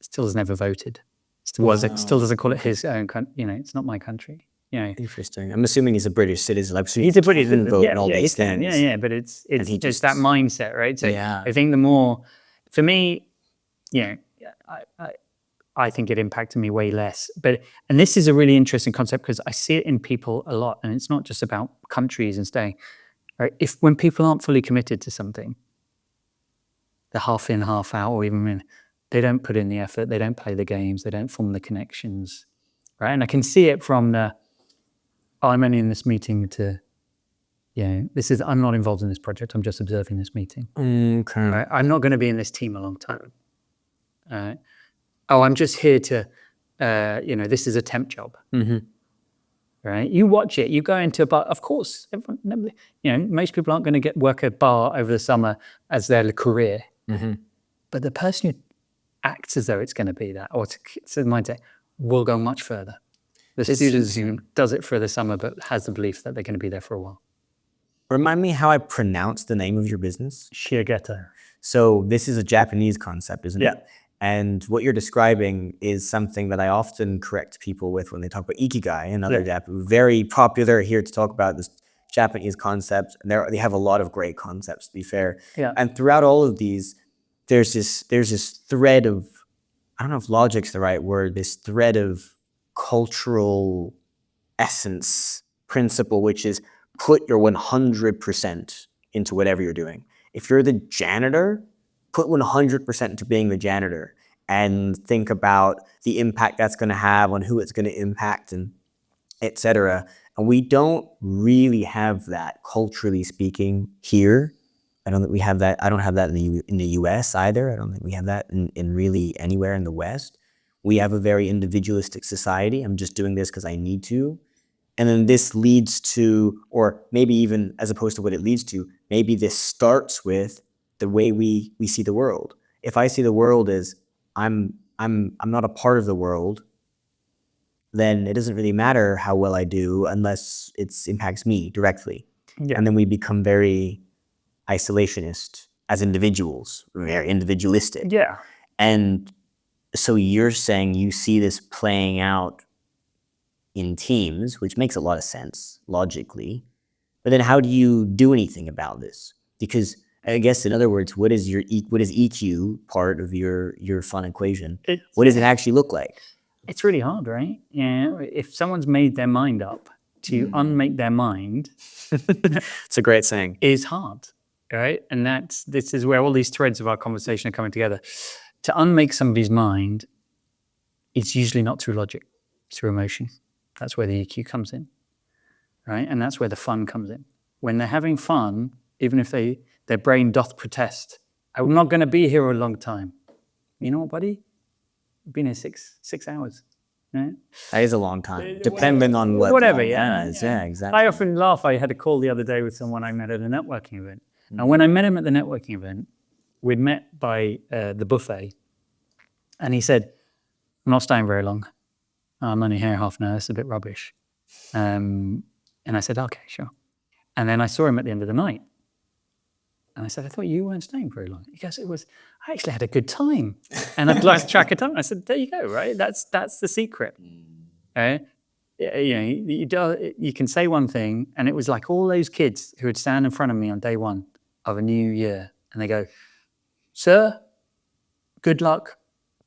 Still has never voted. Still doesn't call it his own country. It's not my country. Interesting. I'm assuming he's a British citizen. Like, so he's a British citizen. Vote and all these things. Yeah. But it's just that mindset, right? So yeah. I think the more, for me, I think it impacted me way less. And this is a really interesting concept because I see it in people a lot, and it's not just about countries and staying. Right? When people aren't fully committed to something, they're half in, half out, or even they don't put in the effort, they don't play the games, they don't form the connections, right? And I can see it from I'm only in this meeting to, I'm not involved in this project, I'm just observing this meeting. Okay. Right? I'm not going to be in this team a long time. I'm just here to, this is a temp job. Mm-hmm. Right? You watch it, you go into a bar, of course, most people aren't going to work a bar over the summer as their career. Mm-hmm. But the person who acts as though it's going to be that, or it's a mindset, will go much further. The student who does it for the summer but has the belief that they're going to be there for a while. Remind me how I pronounce the name of your business? Shiageto. So this is a Japanese concept, isn't it? Yeah. And what you're describing is something that I often correct people with when they talk about ikigai and other very popular here to talk about this Japanese concept. And they have a lot of great concepts, to be fair. Yeah. And throughout all of these, there's this thread of, I don't know if logic's the right word, this thread of cultural essence principle, which is put your 100% into whatever you're doing. If you're the janitor, put 100% into being the janitor and think about the impact that's going to have on who it's going to impact and etc. And we don't really have that, culturally speaking, here. I don't think we have that. I don't have that in the US either. I don't think we have that in really anywhere in the West. We have a very individualistic society. I'm just doing this because I need to. And then this leads to, or maybe even as opposed to what it leads to, maybe this starts with the way we see the world. If I see the world as I'm not a part of the world, then it doesn't really matter how well I do unless it impacts me directly. Yeah. And then we become very isolationist as individuals, very individualistic. Yeah. And so you're saying you see this playing out in teams, which makes a lot of sense logically. But then how do you do anything about this? Because I guess, in other words, what is EQ part of your fun equation? What does it actually look like? It's really hard, right? Yeah. If someone's made their mind up, to unmake their mind, it's a great saying, is hard, right? And this is where all these threads of our conversation are coming together. To unmake somebody's mind, it's usually not through logic, it's through emotion. That's where the EQ comes in, right? And that's where the fun comes in. When they're having fun, even if their brain doth protest, I'm not going to be here a long time. You know what, buddy? I've been here six hours. Right? That is a long time, depending on whatever. Yeah, exactly. I often laugh. I had a call the other day with someone I met at a networking event. And when I met him at the networking event, we'd met by the buffet. And he said, I'm not staying very long. I'm only here half an hour, that's a bit rubbish. And I said, okay, sure. And then I saw him at the end of the night. And I said, I thought you weren't staying very long. He goes, I actually had a good time. And I'd lost track of time. I said, there you go, right? That's the secret. You know, you can say one thing, and it was like all those kids who would stand in front of me on day one of a new year, and they go, sir, good luck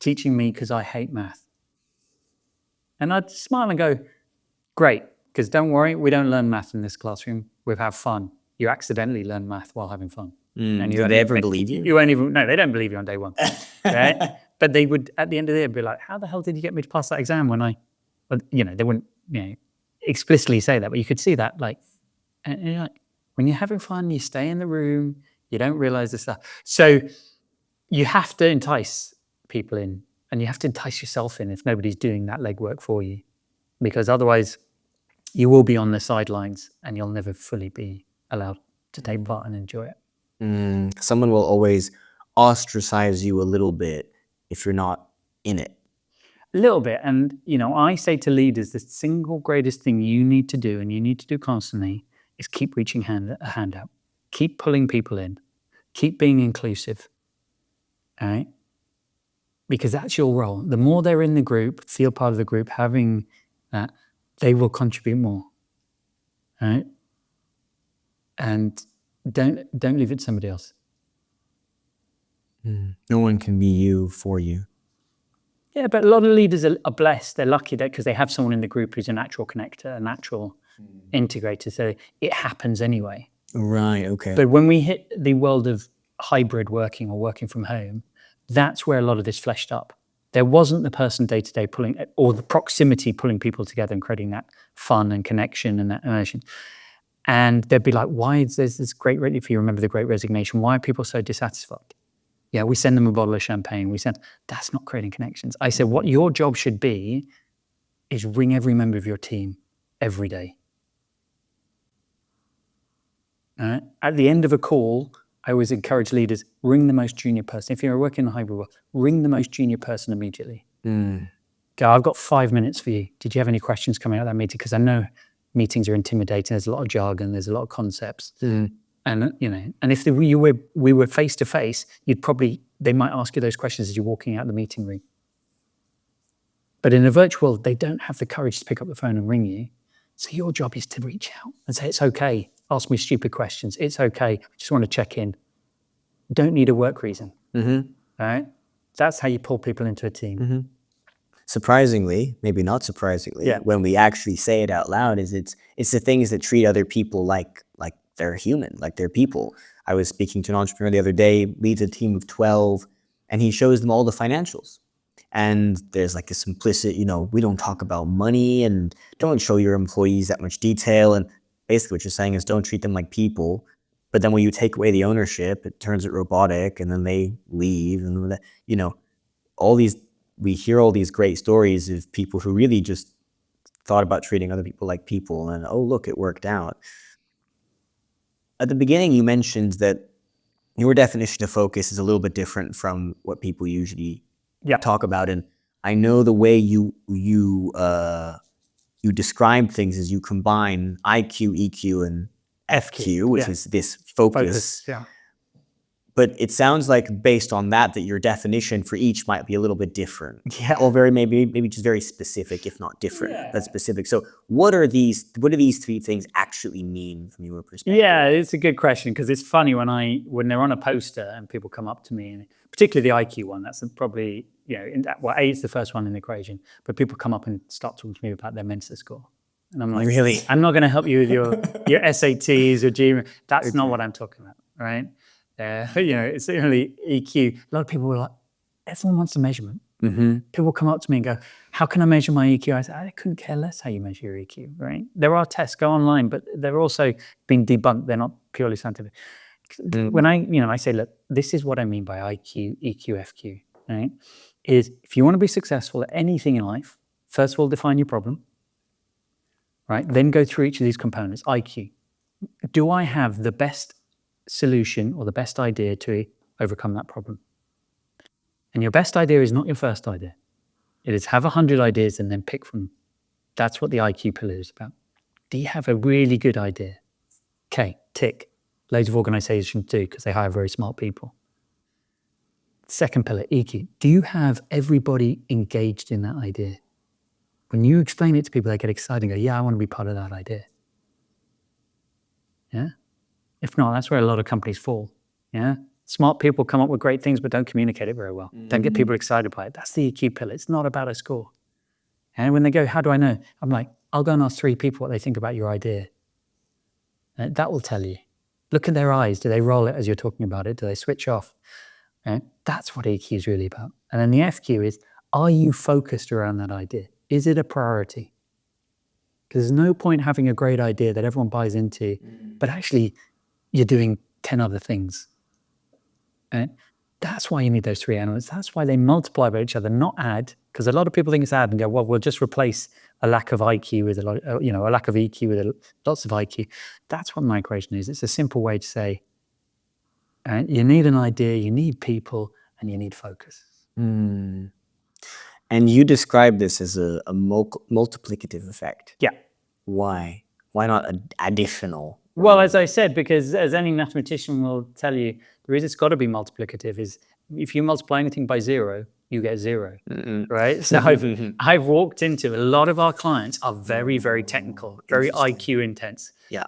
teaching me because I hate math. And I'd smile and go, great, because don't worry, we don't learn math in this classroom. We have fun. You accidentally learn math while having fun. And did they ever believe you? You won't even, no, they don't believe you on day one. Right? But they would, at the end of the day, be like, how the hell did you get me to pass that exam when you know, they wouldn't, you know, explicitly say that, but you could see that, like, and you're like, when you're having fun, you stay in the room, you don't realize the stuff. So you have to entice people in, and you have to entice yourself in if nobody's doing that legwork for you, because otherwise you will be on the sidelines and you'll never fully be allowed to take part and enjoy it. Someone will always ostracize you a little bit if you're not in it. A little bit. And, you know, I say to leaders, the single greatest thing you need to do, and you need to do constantly, is keep reaching a hand out. Keep pulling people in. Keep being inclusive. All right? Because that's your role. The more they're in the group, feel part of the group, having that, they will contribute more. All right? And don't leave it to somebody else. No one can be you for you. Yeah, but a lot of leaders are blessed. They're lucky because they have someone in the group who's a natural connector, a natural integrator. So it happens anyway. Right, okay. But when we hit the world of hybrid working or working from home, that's where a lot of this fleshed up. There wasn't the person day-to-day pulling, or the proximity pulling people together and creating that fun and connection and that immersion. And they'd be like, why is there this great, if you remember the Great Resignation, why are people so dissatisfied? Yeah, we send them a bottle of champagne. That's not creating connections. I said, what your job should be is ring every member of your team every day. At the end of a call, I always encourage leaders, ring the most junior person. If you're working in a hybrid world, ring the most junior person immediately. Go, I've got 5 minutes for you. Did you have any questions coming out of that meeting? Because I know meetings are intimidating. There's a lot of jargon. There's a lot of concepts. And, you know, and if we were face to face, they might ask you those questions as you're walking out the meeting room. But in a virtual, they don't have the courage to pick up the phone and ring you. So your job is to reach out and say, it's okay. Ask me stupid questions. It's okay. I just want to check in. Don't need a work reason. All right? That's how you pull people into a team. Surprisingly, maybe not surprisingly, when we actually say it out loud, it's the things that treat other people like they're human, like they're people. I was speaking to an entrepreneur the other day, leads a team of 12, and he shows them all the financials. And there's like this implicit, you know, we don't talk about money and don't show your employees that much detail. And basically what you're saying is don't treat them like people. But then when you take away the ownership, it turns it robotic, and then they leave. And, you know, we hear all these great stories of people who really just thought about treating other people like people, and oh, look, it worked out. At the beginning, you mentioned that your definition of focus is a little bit different from what people usually talk about. And I know the way you describe things is you combine IQ, EQ, and FQ, which is this focus. But it sounds like based on that your definition for each might be a little bit different. Or maybe just very specific, if not different. That's specific. So what do these three things actually mean from your perspective? Yeah, it's a good question, because it's funny when they're on a poster and people come up to me, and particularly the IQ one, that's probably, you know, A, it's the first one in the equation, but people come up and start talking to me about their Mensa score. And I'm like, really? I'm not going to help you with your SATs or GMAT. That's not what I'm talking about, right? You know, it's certainly EQ. A lot of people were like, everyone wants a measurement. People come up to me and go, how can I measure my EQ? I said, I couldn't care less how you measure your EQ, right? There are tests, go online, but they're also being debunked. They're not purely scientific. When I say, look, this is what I mean by IQ, EQ, FQ, right? Is if you want to be successful at anything in life, first of all, define your problem, right? Then go through each of these components. IQ, do I have the best solution or the best idea to overcome that problem? And your best idea is not your first idea. It is have 100 ideas and then pick from them. That's what the IQ pillar is about. Do you have a really good idea? Okay, tick. Loads of organizations do because they hire very smart people. Second pillar, EQ. Do you have everybody engaged in that idea? When you explain it to people, they get excited and go, yeah, I want to be part of that idea. Yeah? If not, that's where a lot of companies fall. Yeah? Smart people come up with great things, but don't communicate it very well. Don't get people excited by it. That's the EQ pillar. It's not about a score. And when they go, how do I know? I'm like, I'll go and ask 3 people what they think about your idea. And that will tell you. Look at their eyes. Do they roll it as you're talking about it? Do they switch off? That's what EQ is really about. And then the FQ is, are you focused around that idea? Is it a priority? Because there's no point having a great idea that everyone buys into, but actually you're doing 10 other things. Right? That's why you need those 3 elements. That's why they multiply by each other, not add. Because a lot of people think it's add and go, well, we'll just replace a lack of IQ with a lack of EQ with lots of IQ. That's what my equation is. It's a simple way to say, you need an idea, you need people, and you need focus. And you describe this as a multiplicative effect. Yeah. Why? Why not additional? Well, as I said, because as any mathematician will tell you, the reason it's got to be multiplicative is if you multiply anything by 0, you get 0, right? So I've walked into a lot of our clients are very, very technical, very IQ intense. Yeah.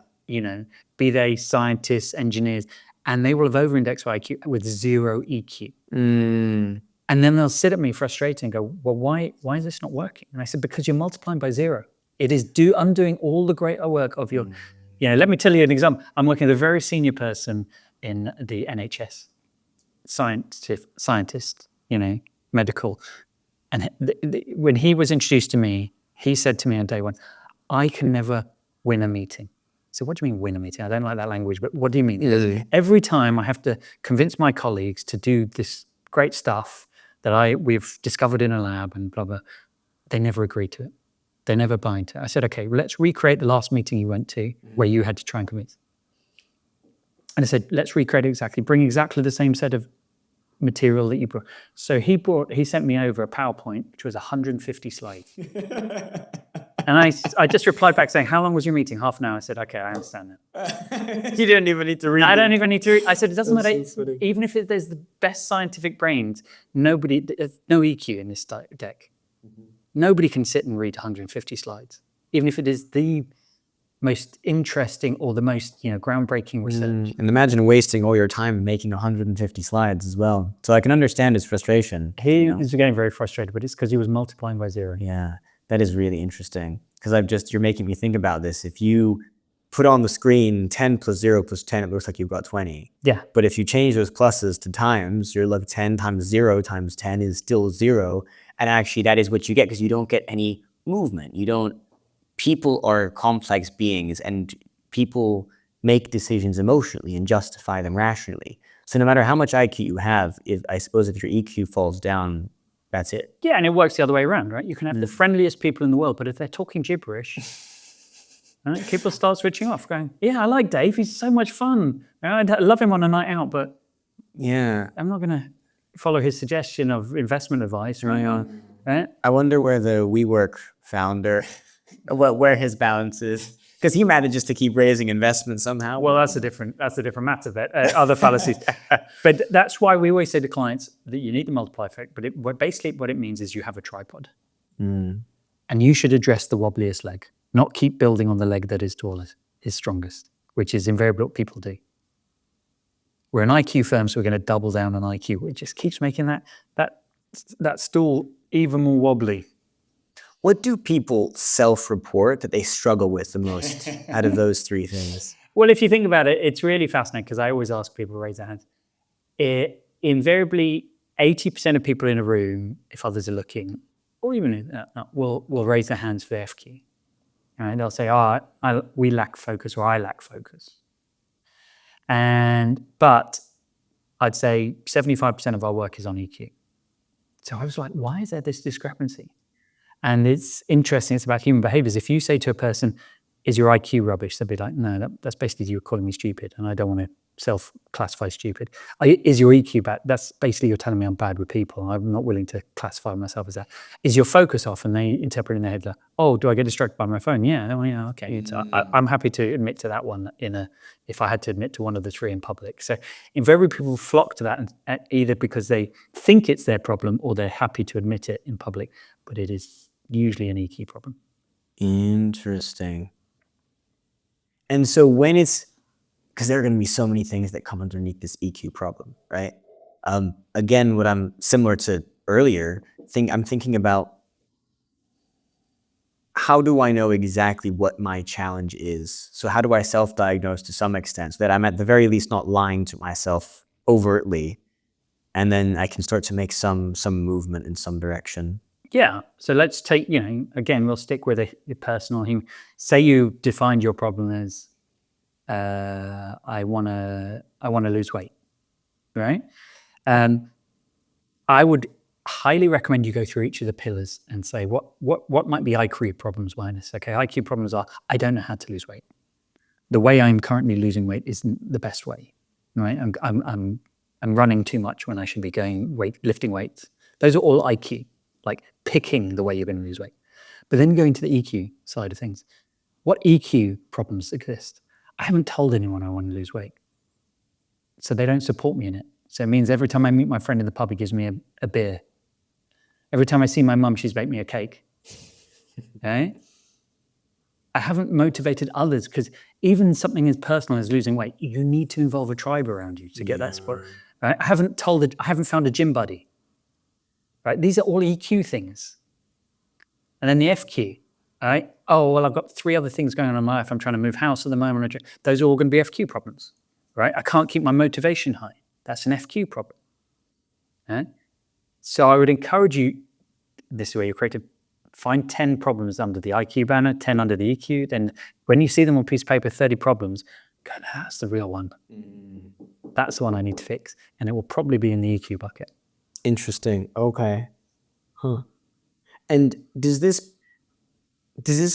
Be they scientists, engineers, and they will have over-indexed IQ with 0 EQ. And then they'll sit at me frustrated and go, well, why is this not working? And I said, because you're multiplying by 0. It is undoing all the great work of your, let me tell you an example. I'm working with a very senior person in the NHS, scientist, medical. And when he was introduced to me, he said to me on day 1, I can never win a meeting. So what do you mean win a meeting? I don't like that language, but what do you mean? Yeah. Every time I have to convince my colleagues to do this great stuff that we've discovered in a lab and blah, blah, they never agree to it. They never buy into it. I said, okay, let's recreate the last meeting you went to where you had to try and convince. And I said, let's recreate it exactly. Bring exactly the same set of material that you brought. So he sent me over a PowerPoint, which was 150 slides. And I just replied back saying, how long was your meeting? Half an hour. I said, okay, I understand that. You didn't even need to read it. I don't even need to read. I said, it doesn't matter. So even if there's the best scientific brains, there's no EQ in this deck. Nobody can sit and read 150 slides, even if it is the most interesting or the most groundbreaking research. And imagine wasting all your time making 150 slides as well. So I can understand his frustration. He is getting very frustrated, but it's because he was multiplying by 0. Yeah, that is really interesting. Because you're making me think about this. If you put on the screen 10 plus 0 plus 10, it looks like you've got 20. Yeah. But if you change those pluses to times, you're like 10 times 0 times 10 is still 0. And actually that is what you get because you don't get any movement. People are complex beings and people make decisions emotionally and justify them rationally. So no matter how much IQ you have, I suppose if your EQ falls down, that's it. Yeah, and it works the other way around, right? You can have the friendliest people in the world, but if they're talking gibberish, right, people start switching off, going, yeah, I like Dave, he's so much fun. I love him on a night out, but yeah, I'm not going to follow his suggestion of investment advice, right? Right? I wonder where the WeWork founder, where his balance is. Because he manages to keep raising investment somehow. Well, that's a different matter. Other fallacies. But that's why we always say to clients that you need the multiply effect. But basically what it means is you have a tripod. And you should address the wobbliest leg, not keep building on the leg that is tallest, is strongest, which is invariably what people do. We're an IQ firm, so we're going to double down on IQ. It just keeps making that stool even more wobbly. What do people self-report that they struggle with the most out of those 3 things? Well, if you think about it, it's really fascinating because I always ask people to raise their hands. Invariably, 80% of people in a room, if others are looking, or even will raise their hands for FQ. Right? They'll say, we lack focus or I lack focus. But I'd say 75% of our work is on EQ. So I was like, why is there this discrepancy? And it's interesting, it's about human behaviors. If you say to a person, is your IQ rubbish? They'll be like, no, that's basically you calling me stupid and I don't want to self-classify stupid. Is your EQ bad? That's basically you're telling me I'm bad with people. I'm not willing to classify myself as that. Is your focus off? And they interpret in their head like, oh, do I get distracted by my phone? Yeah, oh, yeah, okay. I'm happy to admit to that one if I had to admit to one of the three in public. So invariably people flock to that either because they think it's their problem or they're happy to admit it in public, but it is usually an EQ problem. Interesting. And so when it's, because there are going to be so many things that come underneath this EQ problem, right? Again, what I'm similar to earlier, I'm thinking about how do I know exactly what my challenge is? So how do I self-diagnose to some extent so that I'm at the very least not lying to myself overtly, and then I can start to make some movement in some direction? Yeah. So let's take, again, we'll stick with a personal human. Say you defined your problem as I want to lose weight, right? I would highly recommend you go through each of the pillars and say what might be IQ problems minus. Okay, IQ problems are I don't know how to lose weight. The way I'm currently losing weight isn't the best way, right? I'm running too much when I should be lifting weights. Those are all IQ, like picking the way you're going to lose weight. But then going to the EQ side of things, what EQ problems exist? I haven't told anyone I want to lose weight, so they don't support me in it. So it means every time I meet my friend in the pub, he gives me a beer. Every time I see my mum, she's baked me a cake. Okay? I haven't motivated others because even something as personal as losing weight, you need to involve a tribe around you to get that support. Right? I haven't found a gym buddy. Right? These are all EQ things. And then the FQ. Right? Oh, well, I've got 3 other things going on in my life. I'm trying to move house at the moment. Those are all going to be FQ problems. Right? I can't keep my motivation high. That's an FQ problem. Right? So I would encourage you, this is where you're creative, find 10 problems under the IQ banner, 10 under the EQ. Then when you see them on a piece of paper, 30 problems, go, that's the real one. That's the one I need to fix. And it will probably be in the EQ bucket. Interesting. Okay. Huh. And does this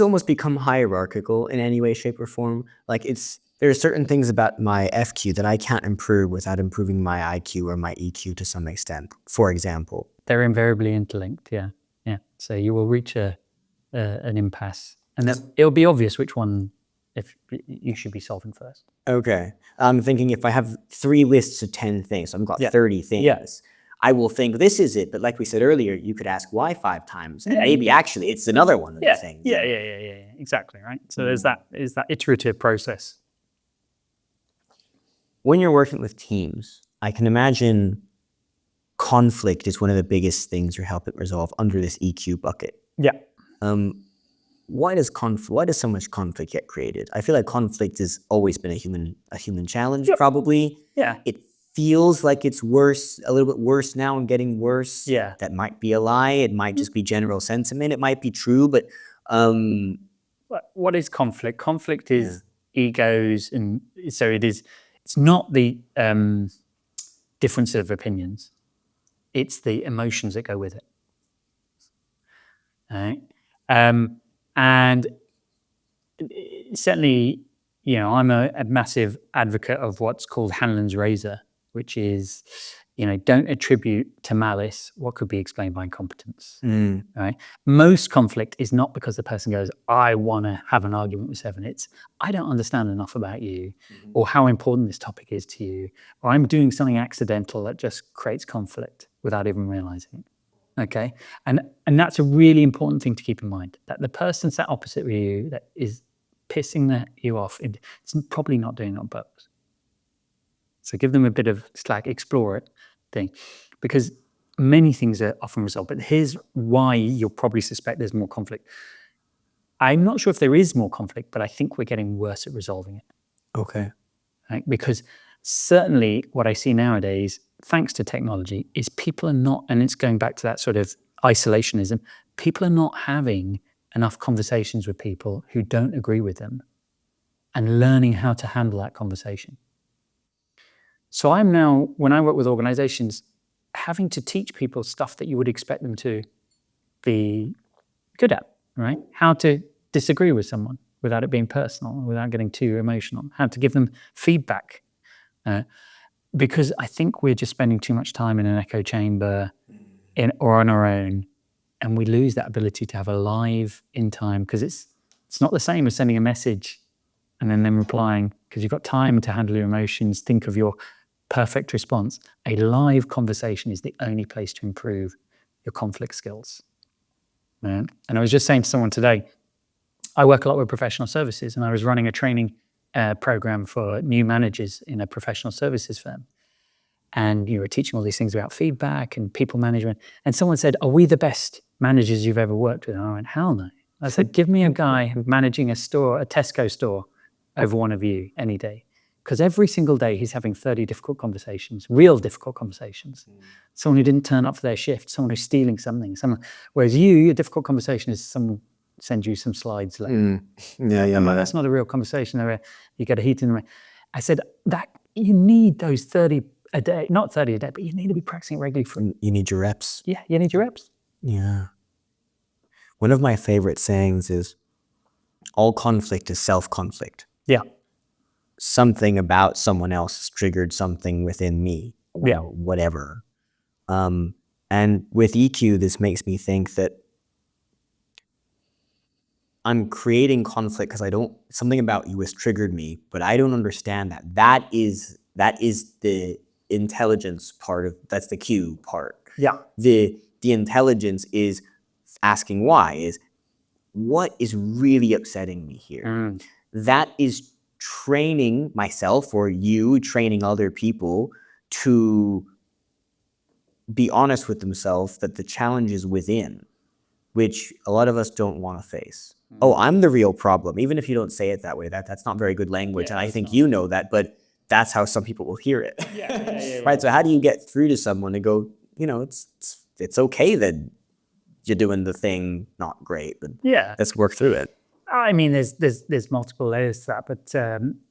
almost become hierarchical in any way, shape, or form? Like there are certain things about my FQ that I can't improve without improving my IQ or my EQ to some extent, for example. They're invariably interlinked, yeah. Yeah. So you will reach an impasse. And then it'll be obvious which one if you should be solving first. Okay. I'm thinking if I have 3 lists of 10 things, so I've got 30 things, I will think this is it. But like we said earlier, you could ask why 5 times, and maybe actually it's another one of the things. Yeah, exactly, right? So there's that iterative process. When you're working with teams, I can imagine conflict is one of the biggest things you're helping resolve under this EQ bucket. Yeah. Why does so much conflict get created? I feel like conflict has always been a human challenge, probably. Yeah. It feels like it's worse, a little bit worse now and getting worse. Yeah. That might be a lie. It might just be general sentiment. It might be true, but what is conflict? Conflict is egos, and so it's not the difference of opinions. It's the emotions that go with it. All right. And certainly, I'm a massive advocate of what's called Hanlon's razor, which is, don't attribute to malice what could be explained by incompetence. Right? Most conflict is not because the person goes, I want to have an argument with Seven. It's, I don't understand enough about you, or how important this topic is to you, or I'm doing something accidental that just creates conflict without even realizing it. Okay, and that's a really important thing to keep in mind, that the person sat opposite with you that is pissing you off, it's probably not doing it on purpose. So give them a bit of slack, explore it thing, because many things are often resolved. But here's why you'll probably suspect there's more conflict. I'm not sure if there is more conflict, but I think we're getting worse at resolving it. Okay. Right? Because certainly what I see nowadays, thanks to technology, is people are not, and it's going back to that sort of isolationism, people are not having enough conversations with people who don't agree with them and learning how to handle that conversation. So I'm now, when I work with organizations, having to teach people stuff that you would expect them to be good at, right? How to disagree with someone without it being personal, without getting too emotional, how to give them feedback, Because I think we're just spending too much time in an echo chamber or on our own, and we lose that ability to have a live in time, because it's not the same as sending a message and then them replying, because you've got time to handle your emotions, think of your perfect response. A live conversation is the only place to improve your conflict skills. And I was just saying to someone today, I work a lot with professional services, and I was running a training program for new managers in a professional services firm. And you were teaching all these things about feedback and people management. And someone said, "Are we the best managers you've ever worked with?" And I went, "Hell no." I said, "Give me a guy managing a store, a Tesco store, over one of you any day." Because every single day he's having 30 difficult conversations, real difficult conversations. Someone who didn't turn up for their shift, someone who's stealing something. Whereas your difficult conversation is someone sends you some slides later. Yeah. That's not a real conversation. You get a heat in the. I said that you need those 30 a day, not 30 a day, but you need to be practicing regularly for. You need your reps. Yeah, you need your reps. Yeah. One of my favorite sayings is, all conflict is self-conflict. Yeah. Something about someone else has triggered something within me. Yeah. Whatever. And with EQ, this makes me think that I'm creating conflict because something about you has triggered me, but I don't understand that. That is the intelligence part that's the Q part. Yeah. The intelligence is asking why, is what is really upsetting me here? That is training myself, or you training other people to be honest with themselves that the challenge is within, which a lot of us don't want to face. Oh, I'm the real problem. Even if you don't say it that way, that's not very good language. And I think you know that, but that's how some people will hear it. Right? So how do you get through to someone and go, it's okay that you're doing the thing not great, but let's work through it. I mean, there's multiple layers to that, but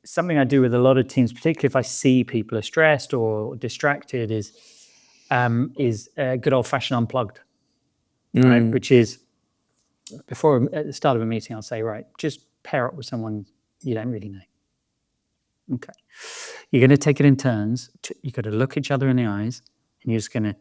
something I do with a lot of teams, particularly if I see people are stressed or distracted, is good old-fashioned unplugged, right? Which is, before at the start of a meeting, I'll say, right, just pair up with someone you don't really know. Okay, you're going to take it in turns. You've got to look each other in the eyes, and you're just going to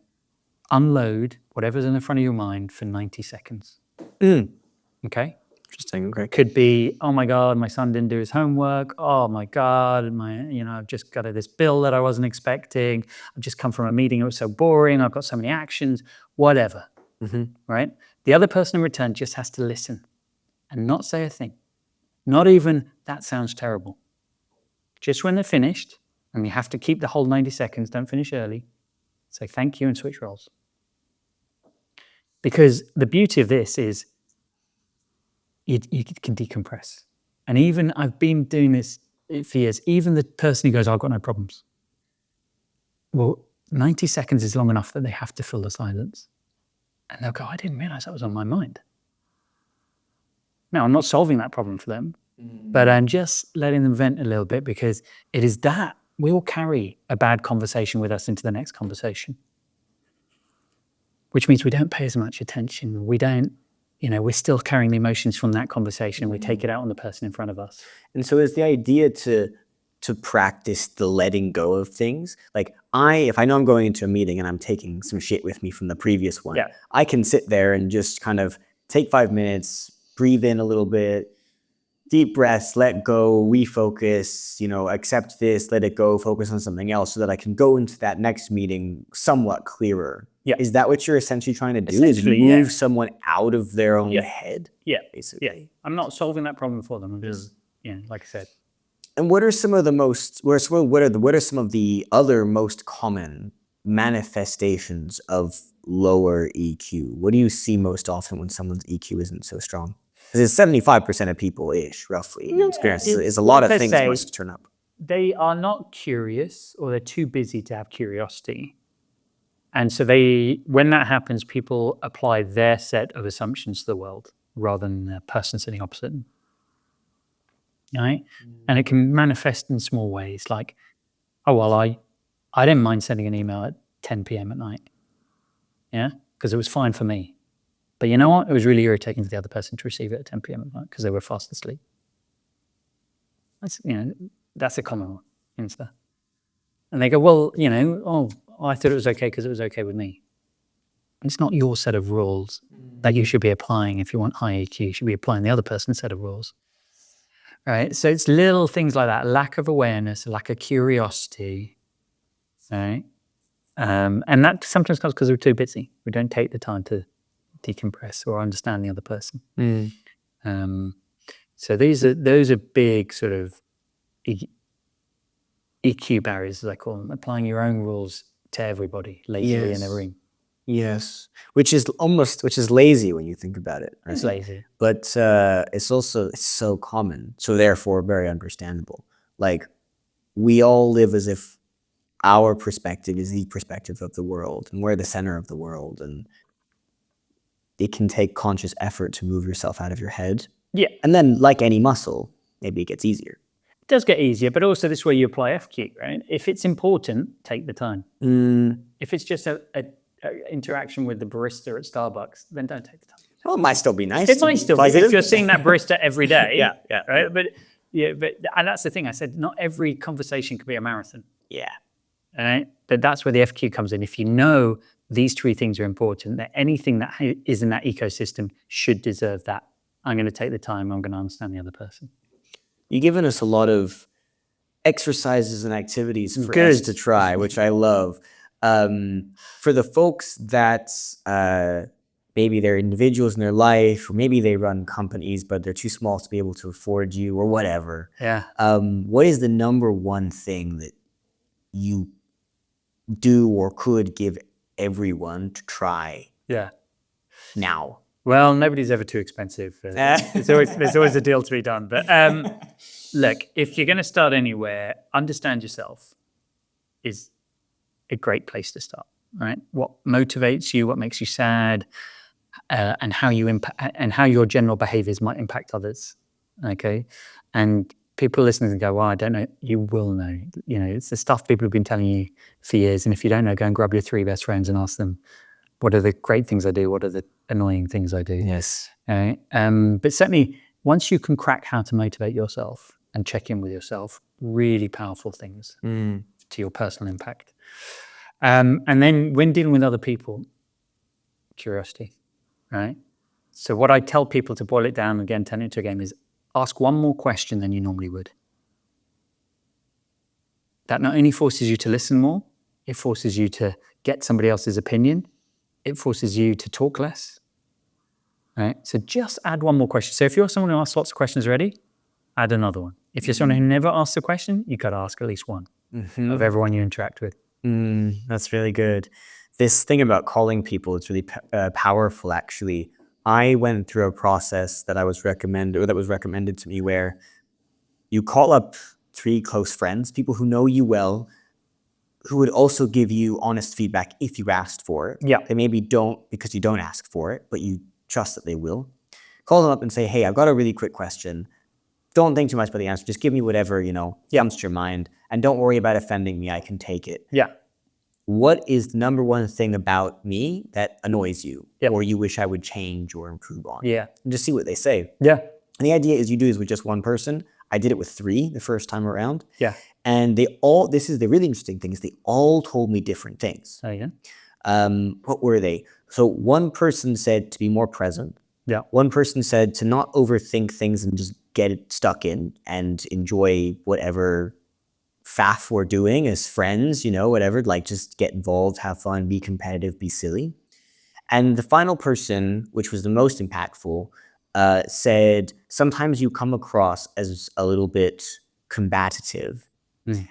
unload whatever's in the front of your mind for 90 seconds. Okay. Interesting. Okay. Could be, oh my God, my son didn't do his homework. Oh my God, I've just got this bill that I wasn't expecting. I've just come from a meeting. It was so boring. I've got so many actions, whatever. Right? The other person in return just has to listen and not say a thing. Not even, that sounds terrible. Just when they're finished, and you have to keep the whole 90 seconds, don't finish early, say thank you and switch roles. Because the beauty of this is, you can decompress. And even, I've been doing this for years, even the person who goes, I've got no problems. Well, 90 seconds is long enough that they have to fill the silence. And they'll go, I didn't realize that was on my mind. Now, I'm not solving that problem for them, but I'm just letting them vent a little bit, because it is that we will carry a bad conversation with us into the next conversation, which means we don't pay as much attention. We don't, we're still carrying the emotions from that conversation. We take it out on the person in front of us. And so is the idea to practice the letting go of things? Like if I know I'm going into a meeting and I'm taking some shit with me from the previous one, I can sit there and just kind of take 5 minutes, breathe in a little bit, deep breaths, let go, refocus, accept this, let it go, focus on something else, so that I can go into that next meeting somewhat clearer. Yeah. Is that what you're essentially trying to do? Is move someone out of their own head? Yeah. Basically. Yeah. I'm not solving that problem for them. I'm just, like I said. And what are some of the other most common manifestations of lower EQ? What do you see most often when someone's EQ isn't so strong? Because it's 75% of people-ish, roughly. Experience is a lot of things must turn up. They are not curious, or they're too busy to have curiosity. And so when that happens, people apply their set of assumptions to the world rather than the person sitting opposite them. Right? And it can manifest in small ways, like, oh, well, I didn't mind sending an email at 10 p.m. at night. Yeah? Because it was fine for me. But you know what? It was really irritating to the other person to receive it at 10 p.m. at night because they were fast asleep. That's a common one. And they go, well, I thought it was okay because it was okay with me. It's not your set of rules that you should be applying. If you want high EQ, you should be applying the other person's set of rules. Right? So it's little things like that, lack of awareness, lack of curiosity, right? And that sometimes comes because we're too busy. We don't take the time to decompress or understand the other person. So those are big sort of EQ barriers, as I call them, applying your own rules to everybody lazily in a room. Yes, which is lazy when you think about it. Right? It's lazy. But it's so common, so therefore very understandable. Like, we all live as if our perspective is the perspective of the world, and we're the center of the world, and it can take conscious effort to move yourself out of your head. Yeah. And then, like any muscle, maybe it gets easier. It does get easier, but also this is where you apply FQ, right? If it's important, take the time. If it's just a interaction with the barista at Starbucks, then don't take the time. Well, it might still be nice. It might still be if you're seeing that barista every day. Yeah. Right. But and that's the thing. I said not every conversation can be a marathon. Yeah. All right. But that's where the FQ comes in. If you know these three things are important, that anything that is in that ecosystem should deserve that. I'm going to take the time. I'm going to understand the other person. You've given us a lot of exercises and activities for us to try, which I love. For the folks that maybe they're individuals in their life, or maybe they run companies, but they're too small to be able to afford you or whatever. Yeah. What is the number one thing that you do or could give everyone to try? Yeah. Now. Well, nobody's ever too expensive. There's always a deal to be done. But look, if you're going to start anywhere, understand yourself is a great place to start. Right? What motivates you? What makes you sad? And how you and how your general behaviors might impact others. Okay, and people listening and go, "Well, I don't know." You will know. It's the stuff people have been telling you for years. And if you don't know, go and grab your three best friends and ask them, what are the great things I do? What are the annoying things I do? Yes. Right? But certainly, once you can crack how to motivate yourself and check in with yourself, really powerful things to your personal impact. And then when dealing with other people, curiosity, right? So what I tell people, to boil it down again, turn it into a game, is ask one more question than you normally would. That not only forces you to listen more, it forces you to get somebody else's opinion. It forces you to talk less, right? So just add one more question. So if you're someone who asks lots of questions already, add another one. If you're someone who never asks a question, you got to ask at least one of everyone you interact with. That's really good. This thing about calling people, it's really powerful, actually. I went through a process that was recommended to me, where you call up 3 close friends, people who know you well, who would also give you honest feedback if you asked for it. Yeah. They maybe don't because you don't ask for it, but you trust that they will. Call them up and say, hey, I've got a really quick question. Don't think too much about the answer. Just give me whatever, comes to your mind. And don't worry about offending me. I can take it. Yeah. What is the number one thing about me that annoys you or you wish I would change or improve on? Yeah. And just see what they say. Yeah. And the idea is you do this with just one person. I did it with 3 the first time around. Yeah. And this is the really interesting thing, is they all told me different things. Oh, yeah? What were they? So one person said to be more present. Yeah. One person said to not overthink things and just get it stuck in and enjoy whatever faff we're doing as friends, whatever, like just get involved, have fun, be competitive, be silly. And the final person, which was the most impactful, said, sometimes you come across as a little bit combative.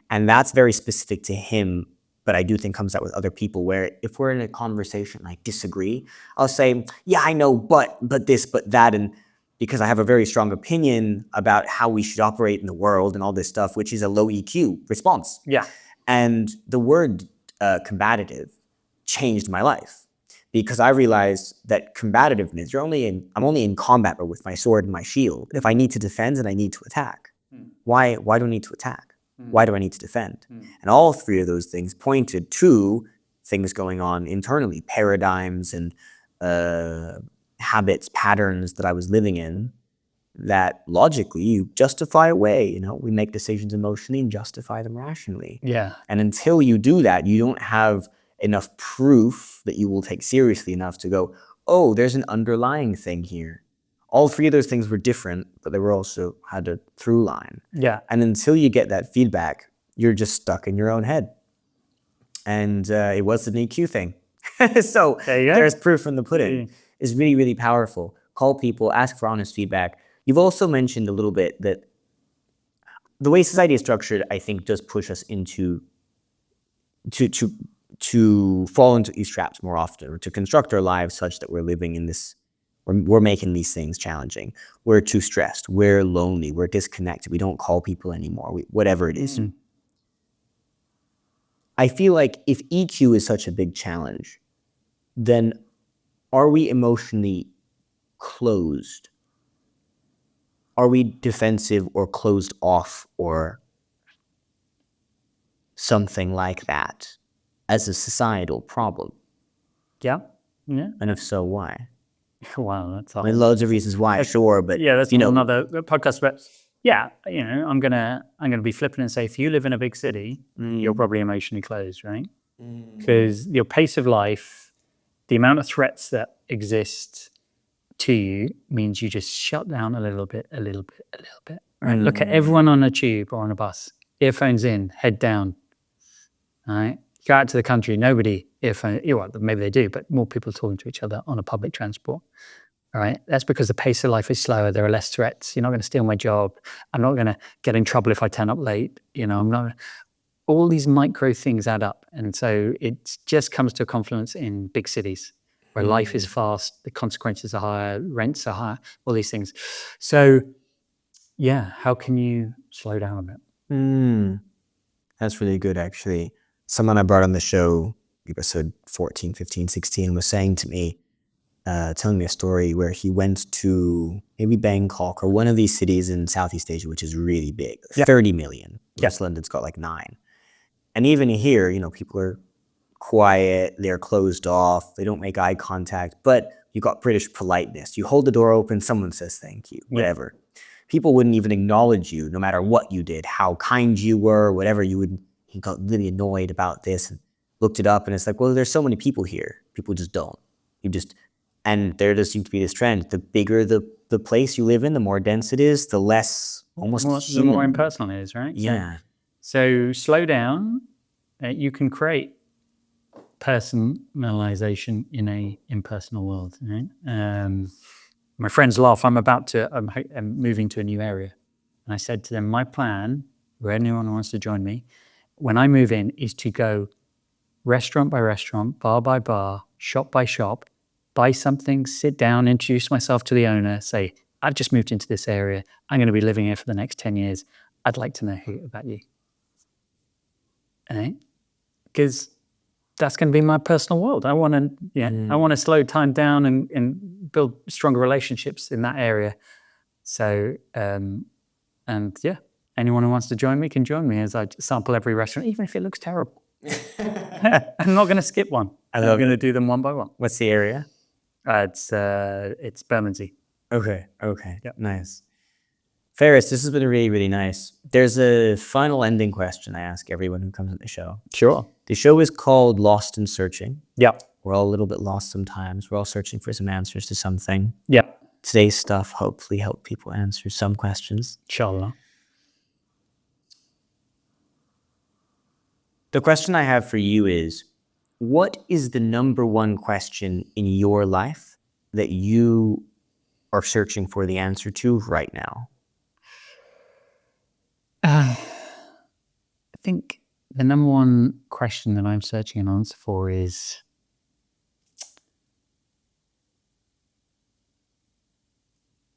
And that's very specific to him, but I do think comes out with other people, where if we're in a conversation and I disagree, I'll say, yeah, I know, but this, but that, and because I have a very strong opinion about how we should operate in the world and all this stuff, which is a low EQ response. Yeah. And the word combative changed my life, because I realized that combativeness, I'm only in combat, but with my sword and my shield. If I need to defend and I need to attack, why do I need to attack? Why do I need to defend? And all 3 of those things pointed to things going on internally, paradigms and habits, patterns that I was living in that logically you justify away. You know, we make decisions emotionally and justify them rationally. Yeah. And until you do that, you don't have enough proof that you will take seriously enough to go, oh, there's an underlying thing here. All three of those things were different, but they were also had a through line. Yeah. And until you get that feedback, you're just stuck in your own head. And it was an EQ thing. So There you go. there's proof from the pudding. It's really, really powerful. Call people, ask for honest feedback. You've also mentioned a little bit that the way society is structured, I think, does push us into to fall into these traps more often, or to construct our lives such that we're living in this, we're making these things challenging. We're too stressed. We're lonely. We're disconnected. We don't call people anymore. Whatever it is. I feel like if EQ is such a big challenge, then are we emotionally closed? Are we defensive or closed off or something like that as a societal problem? Yeah. Yeah. And if so, why? Wow, that's I mean, loads of reasons why, sure, but yeah, that's you know, another podcast. But yeah, you know, I'm gonna be flippant and say, if you live in a big city, you're probably emotionally closed, right? Because your pace of life, the amount of threats that exist to you means you just shut down a little bit. Right? Look at everyone on a tube or on a bus, earphones in, head down. Right? Go out to the country, nobody earphone. Well, maybe they do, but more people talking to each other on a public transport. All right. That's because the pace of life is slower. There are less threats. You're not going to steal my job. I'm not going to get in trouble if I turn up late. You know, I'm not. All these micro things add up, and so it just comes to a confluence in big cities where life is fast, the consequences are higher, rents are higher, all these things. So, yeah, how can you slow down a bit? That's really good, actually. Someone I brought on the show, episode 14, 15, 16, was saying to me, telling me a story where he went to maybe Bangkok or one of these cities in Southeast Asia, which is really big, 30 million. West London's got like 9. And even here, you know, people are quiet, they're closed off, they don't make eye contact, but you got British politeness. You hold the door open, someone says thank you, whatever. People wouldn't even acknowledge you no matter what you did, how kind you were, whatever. He got really annoyed about this and looked it up, and it's like, well, there's so many people here. People just don't. And there does seem to be this trend. The bigger the place you live in, the more dense it is, the less the more impersonal it is, right? Yeah. So slow down. You can create personalization in a impersonal world. Right? My friends laugh. I'm moving to a new area, and I said to them, my plan, where anyone wants to join me, when I move in, is to go restaurant by restaurant, bar by bar, shop by shop, buy something, sit down, introduce myself to the owner, say, I've just moved into this area. I'm going to be living here for the next 10 years. I'd like to know about you. Because that's going to be my personal world. I want to slow time down and build stronger relationships in that area. So, anyone who wants to join me can join me as I sample every restaurant, even if it looks terrible. I'm not going to skip one. I'm going to do them one by one. What's the area? It's Bermondsey. Okay. Yep. Nice. Faris, this has been really, really nice. There's a final ending question I ask everyone who comes on the show. Sure. The show is called Lost in Searching. Yep. We're all a little bit lost sometimes. We're all searching for some answers to something. Yep. Today's stuff hopefully help people answer some questions. Inshallah. The question I have for you is, what is the number one question in your life that you are searching for the answer to right now? I think the number one question that I'm searching an answer for is,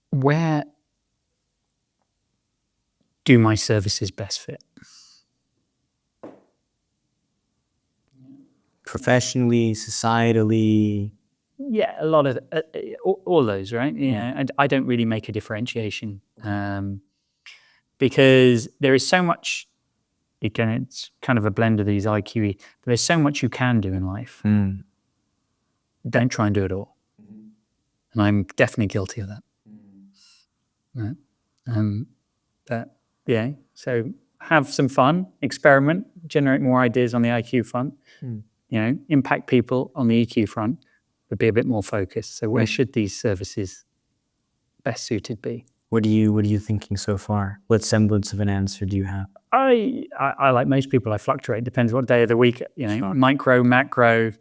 where do my services best fit? Professionally, societally? Yeah, a lot of all those, right? Yeah, and I don't really make a differentiation because there is so much. Again, it's kind of a blend of these IQE. But there's so much you can do in life. Don't try and do it all. And I'm definitely guilty of that. Right. But yeah, so have some fun, experiment, generate more ideas on the IQ front, impact people on the EQ front, but be a bit more focused. So where should these services best suited be? What are you thinking so far? What semblance of an answer do you have? I like most people, I fluctuate. Depends what day of the week, micro, macro,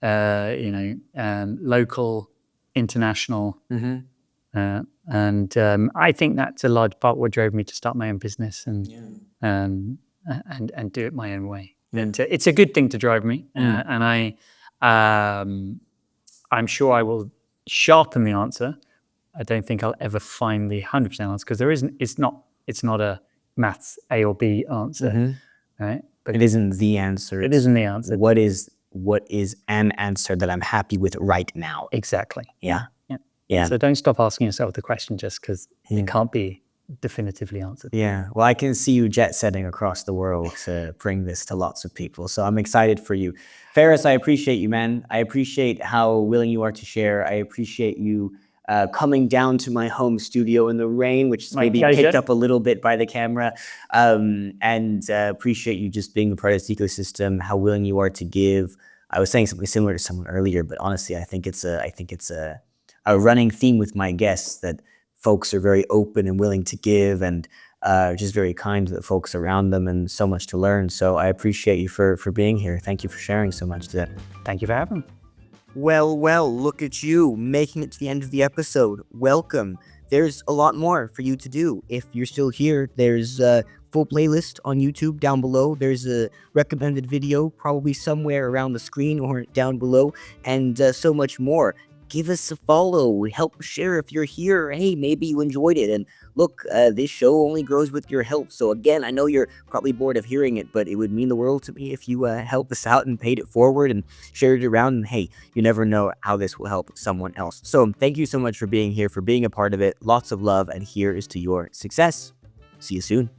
local, international. And I think that's a large part what drove me to start my own business and do it my own way. It's a good thing to drive me, and I'm sure I will sharpen the answer. I don't think I'll ever find the 100% answer because there isn't. It's not a maths A or B answer, right? But it isn't the answer. It isn't the answer. What is an answer that I'm happy with right now? Exactly. Yeah. Yeah. So don't stop asking yourself the question just because it can't be definitively answered. Yeah. Well, I can see you jet setting across the world to bring this to lots of people. So I'm excited for you. Faris, I appreciate you, man. I appreciate how willing you are to share. I appreciate you coming down to my home studio in the rain, which is maybe picked up a little bit by the camera. And appreciate you just being a part of this ecosystem, how willing you are to give. I was saying something similar to someone earlier, but honestly, I think it's a running theme with my guests that folks are very open and willing to give and just very kind to the folks around them and so much to learn. So I appreciate you for being here. Thank you for sharing so much today. Thank you for having me. Well, look at you making it to the end of the episode. Welcome. There's a lot more for you to do. If you're still here, there's a full playlist on YouTube down below. There's a recommended video probably somewhere around the screen or down below, and so much more. Give us a follow, help share if you're here. Hey, maybe you enjoyed it. And look, this show only grows with your help. So again, I know you're probably bored of hearing it, but it would mean the world to me if you helped us out and paid it forward and shared it around. And hey, you never know how this will help someone else. So thank you so much for being here, for being a part of it. Lots of love, and here is to your success. See you soon.